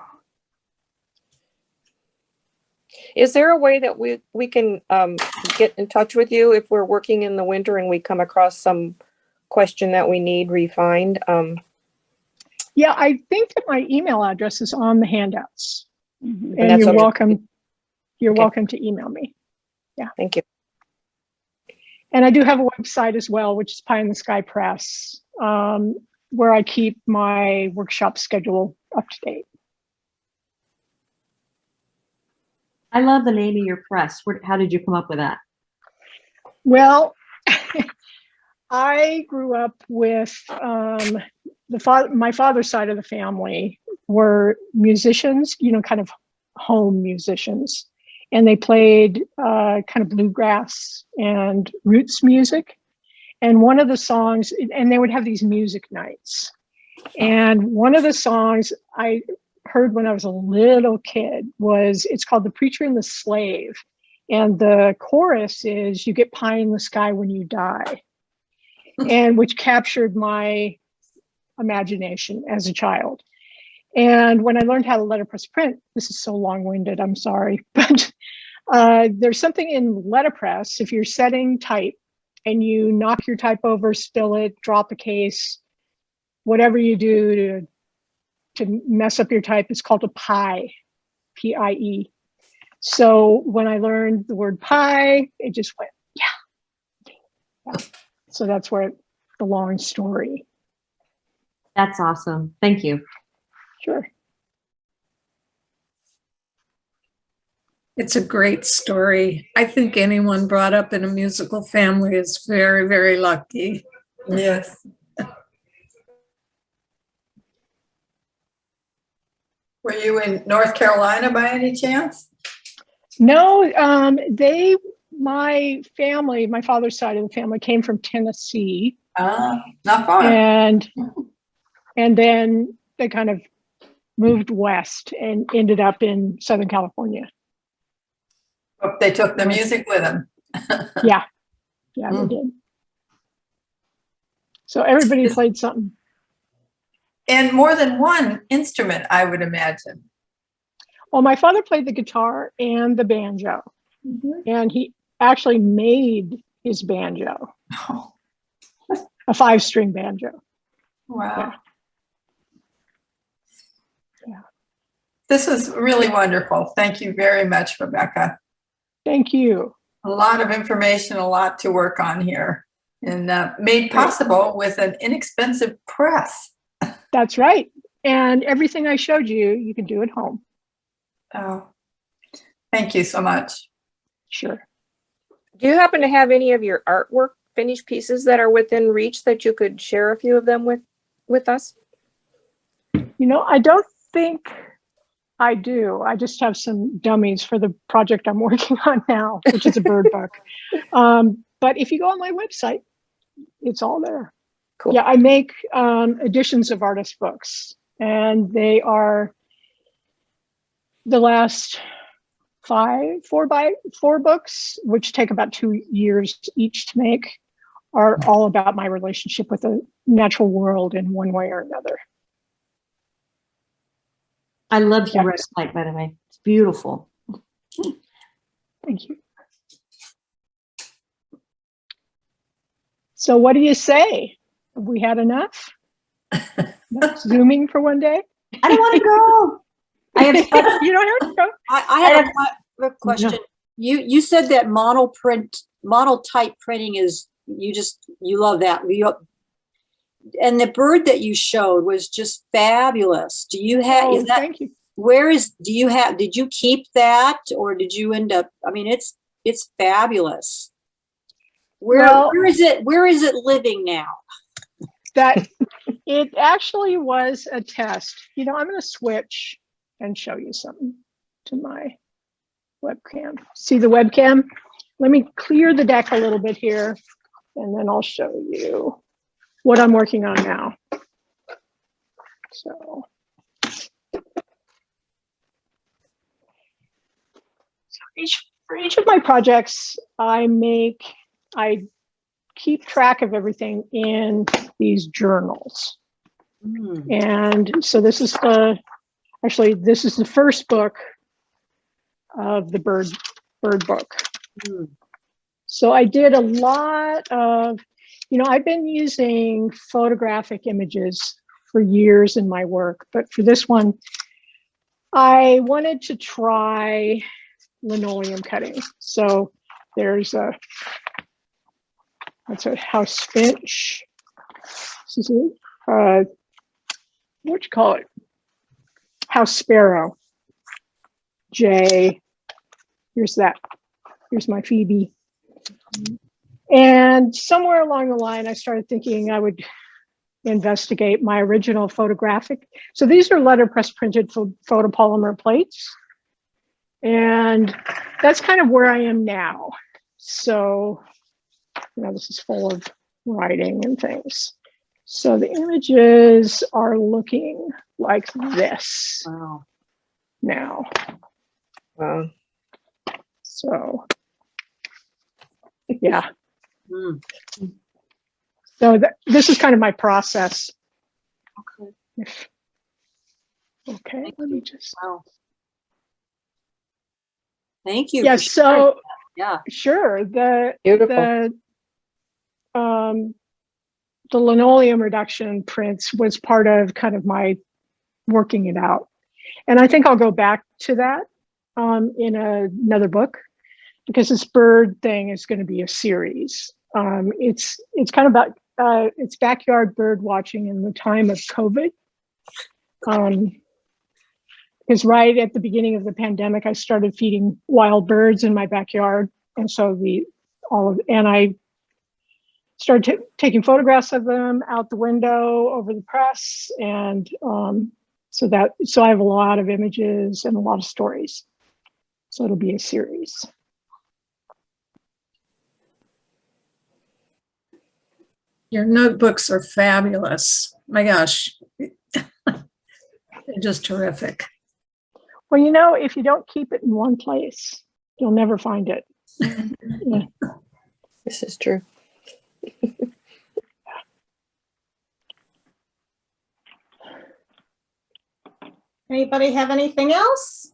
Is there a way that we can get in touch with you if we're working in the winter and we come across some question that we need refined? Yeah, I think that my email address is on the handouts. Mhm. And that's you're okay. welcome. You're Okay. welcome to email me. Thank you. And I do have a website as well, which is Pie in the Sky Press, where I keep my workshop schedule up to date. I love the name of your press. How did you come up with that? Well, I grew up with my father's side of the family were musicians, kind of home musicians. And they played kind of bluegrass and roots music. And one of the songs, and they would have these music nights. And one of the songs I heard when I was a little kid it's called The Preacher and the Slave. And the chorus is, "You get pie in the sky when you die." And which captured my imagination as a child. And when I learned how to letterpress print, this is so long-winded, I'm sorry, but there's something in letterpress, if you're setting type and you knock your type over, spill it, drop a case, whatever you do to mess up your type, it's called a pie, P-I-E. So when I learned the word pie, it just went, yeah. So that's where the long story. That's awesome. Thank you. Sure. It's a great story. I think anyone brought up in a musical family is very, very lucky. Yes. Were you in North Carolina by any chance? No, my family, my father's side of the family came from Tennessee. Not far. And then they kind of moved west and ended up in Southern California. Hope they took the music with them. Yeah, they did. So everybody played something. And more than one instrument, I would imagine. Well, my father played the guitar and the banjo. And he actually made his banjo, Oh, a 5-string banjo. wow. Yeah. This was really wonderful. Thank you very much, Rebecca. Thank you. A lot of information, a lot to work on here, and made possible with an inexpensive press. That's right. And everything I showed you, you can do at home. Oh, thank you so much. Sure. Do you happen to have any of your artwork finished pieces that are within reach that you could share a few of them with us? I don't think I do. I just have some dummies for the project I'm working on now, which is a bird book. But if you go on my website, it's all there. Cool. Yeah, I make editions of artist books, and they are the last 4 books, which take about 2 years each to make, are all about my relationship with the natural world in one way or another. I love your website, by the way. It's beautiful. Thank you. So what do you say? Have we had enough? Zooming for one day? I don't want to go. I have such, You don't have to go. I have a question. You said that monotype printing is, you love that. And the bird that you showed was just fabulous. Do you have, Oh, is that, thank you. did you keep that, or did you end up, I mean, it's fabulous. Where is it living now? That it actually was a test. You know, I'm going to switch and show you something to my webcam. See the webcam? Let me clear the deck a little bit here, and then I'll show you what I'm working on now. So for each of my projects, I keep track of everything in these journals. And so this is this is the first book of the bird book. So I did a lot of, I've been using photographic images for years in my work, but for this one, I wanted to try linoleum cutting. So there's that's a house finch. This is what you call it? House sparrow. Jay. Here's my Phoebe. And somewhere along the line, I started thinking I would investigate my original photographic. So these are letterpress printed photopolymer plates. And that's kind of where I am now. So, this is full of writing and things. So the images are looking like this. Wow. Now. Wow. So, yeah. So this is kind of my process. Okay, let me just. Wow. Thank you. Yeah, so yeah, sure. Beautiful. The linoleum reduction prints was part of kind of my working it out. And I think I'll go back to that in another book, because this bird thing is going to be a series. It's kind of about it's backyard bird watching in the time of COVID. Because right at the beginning of the pandemic, I started feeding wild birds in my backyard, and so I started taking photographs of them out the window over the press, and so I have a lot of images and a lot of stories. So it'll be a series. Your notebooks are fabulous. My gosh, they're just terrific. Well, if you don't keep it in one place, you'll never find it. Yeah. This is true. Anybody have anything else?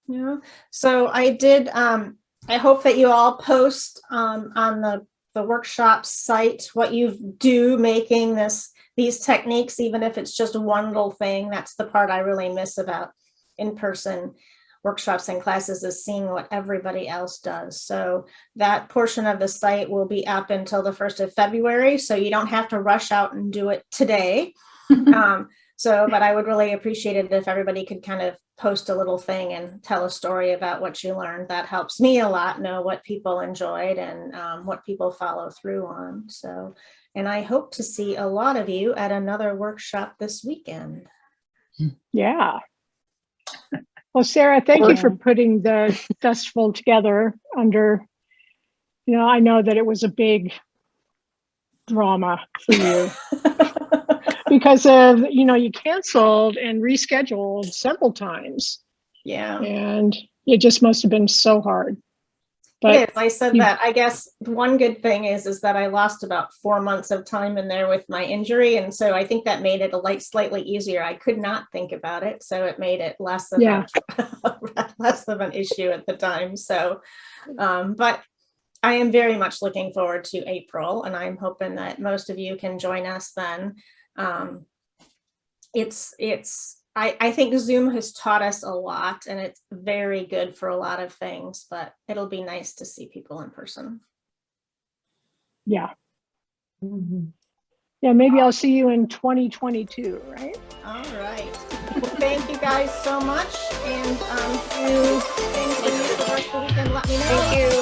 No. So I did, I hope that you all post on the workshop site what you do making these techniques, even if it's just one little thing. That's the part I really miss about in-person workshops and classes, is seeing what everybody else does. So that portion of the site will be up until the 1st of February. So you don't have to rush out and do it today. But I would really appreciate it if everybody could kind of post a little thing and tell a story about what you learned. That helps me a lot know what people enjoyed and what people follow through on. So, and I hope to see a lot of you at another workshop this weekend. Yeah. Well, Sarah, thank you for putting the festival together under, I know that it was a big drama for you. Because of, you canceled and rescheduled several times. Yeah. And it just must have been so hard. But it is. I said that. I guess one good thing is that I lost about 4 months of time in there with my injury. And so I think that made it slightly easier. I could not think about it. So it made it less of an issue at the time. So, but I am very much looking forward to April, and I'm hoping that most of you can join us then. I think Zoom has taught us a lot, and it's very good for a lot of things, but it'll be nice to see people in person. Yeah. Mhm. Yeah, maybe I'll see you in 2022, right? All right. Well, thank you guys so much, and you things when you for the rest of the weekend, let me know. Thank you.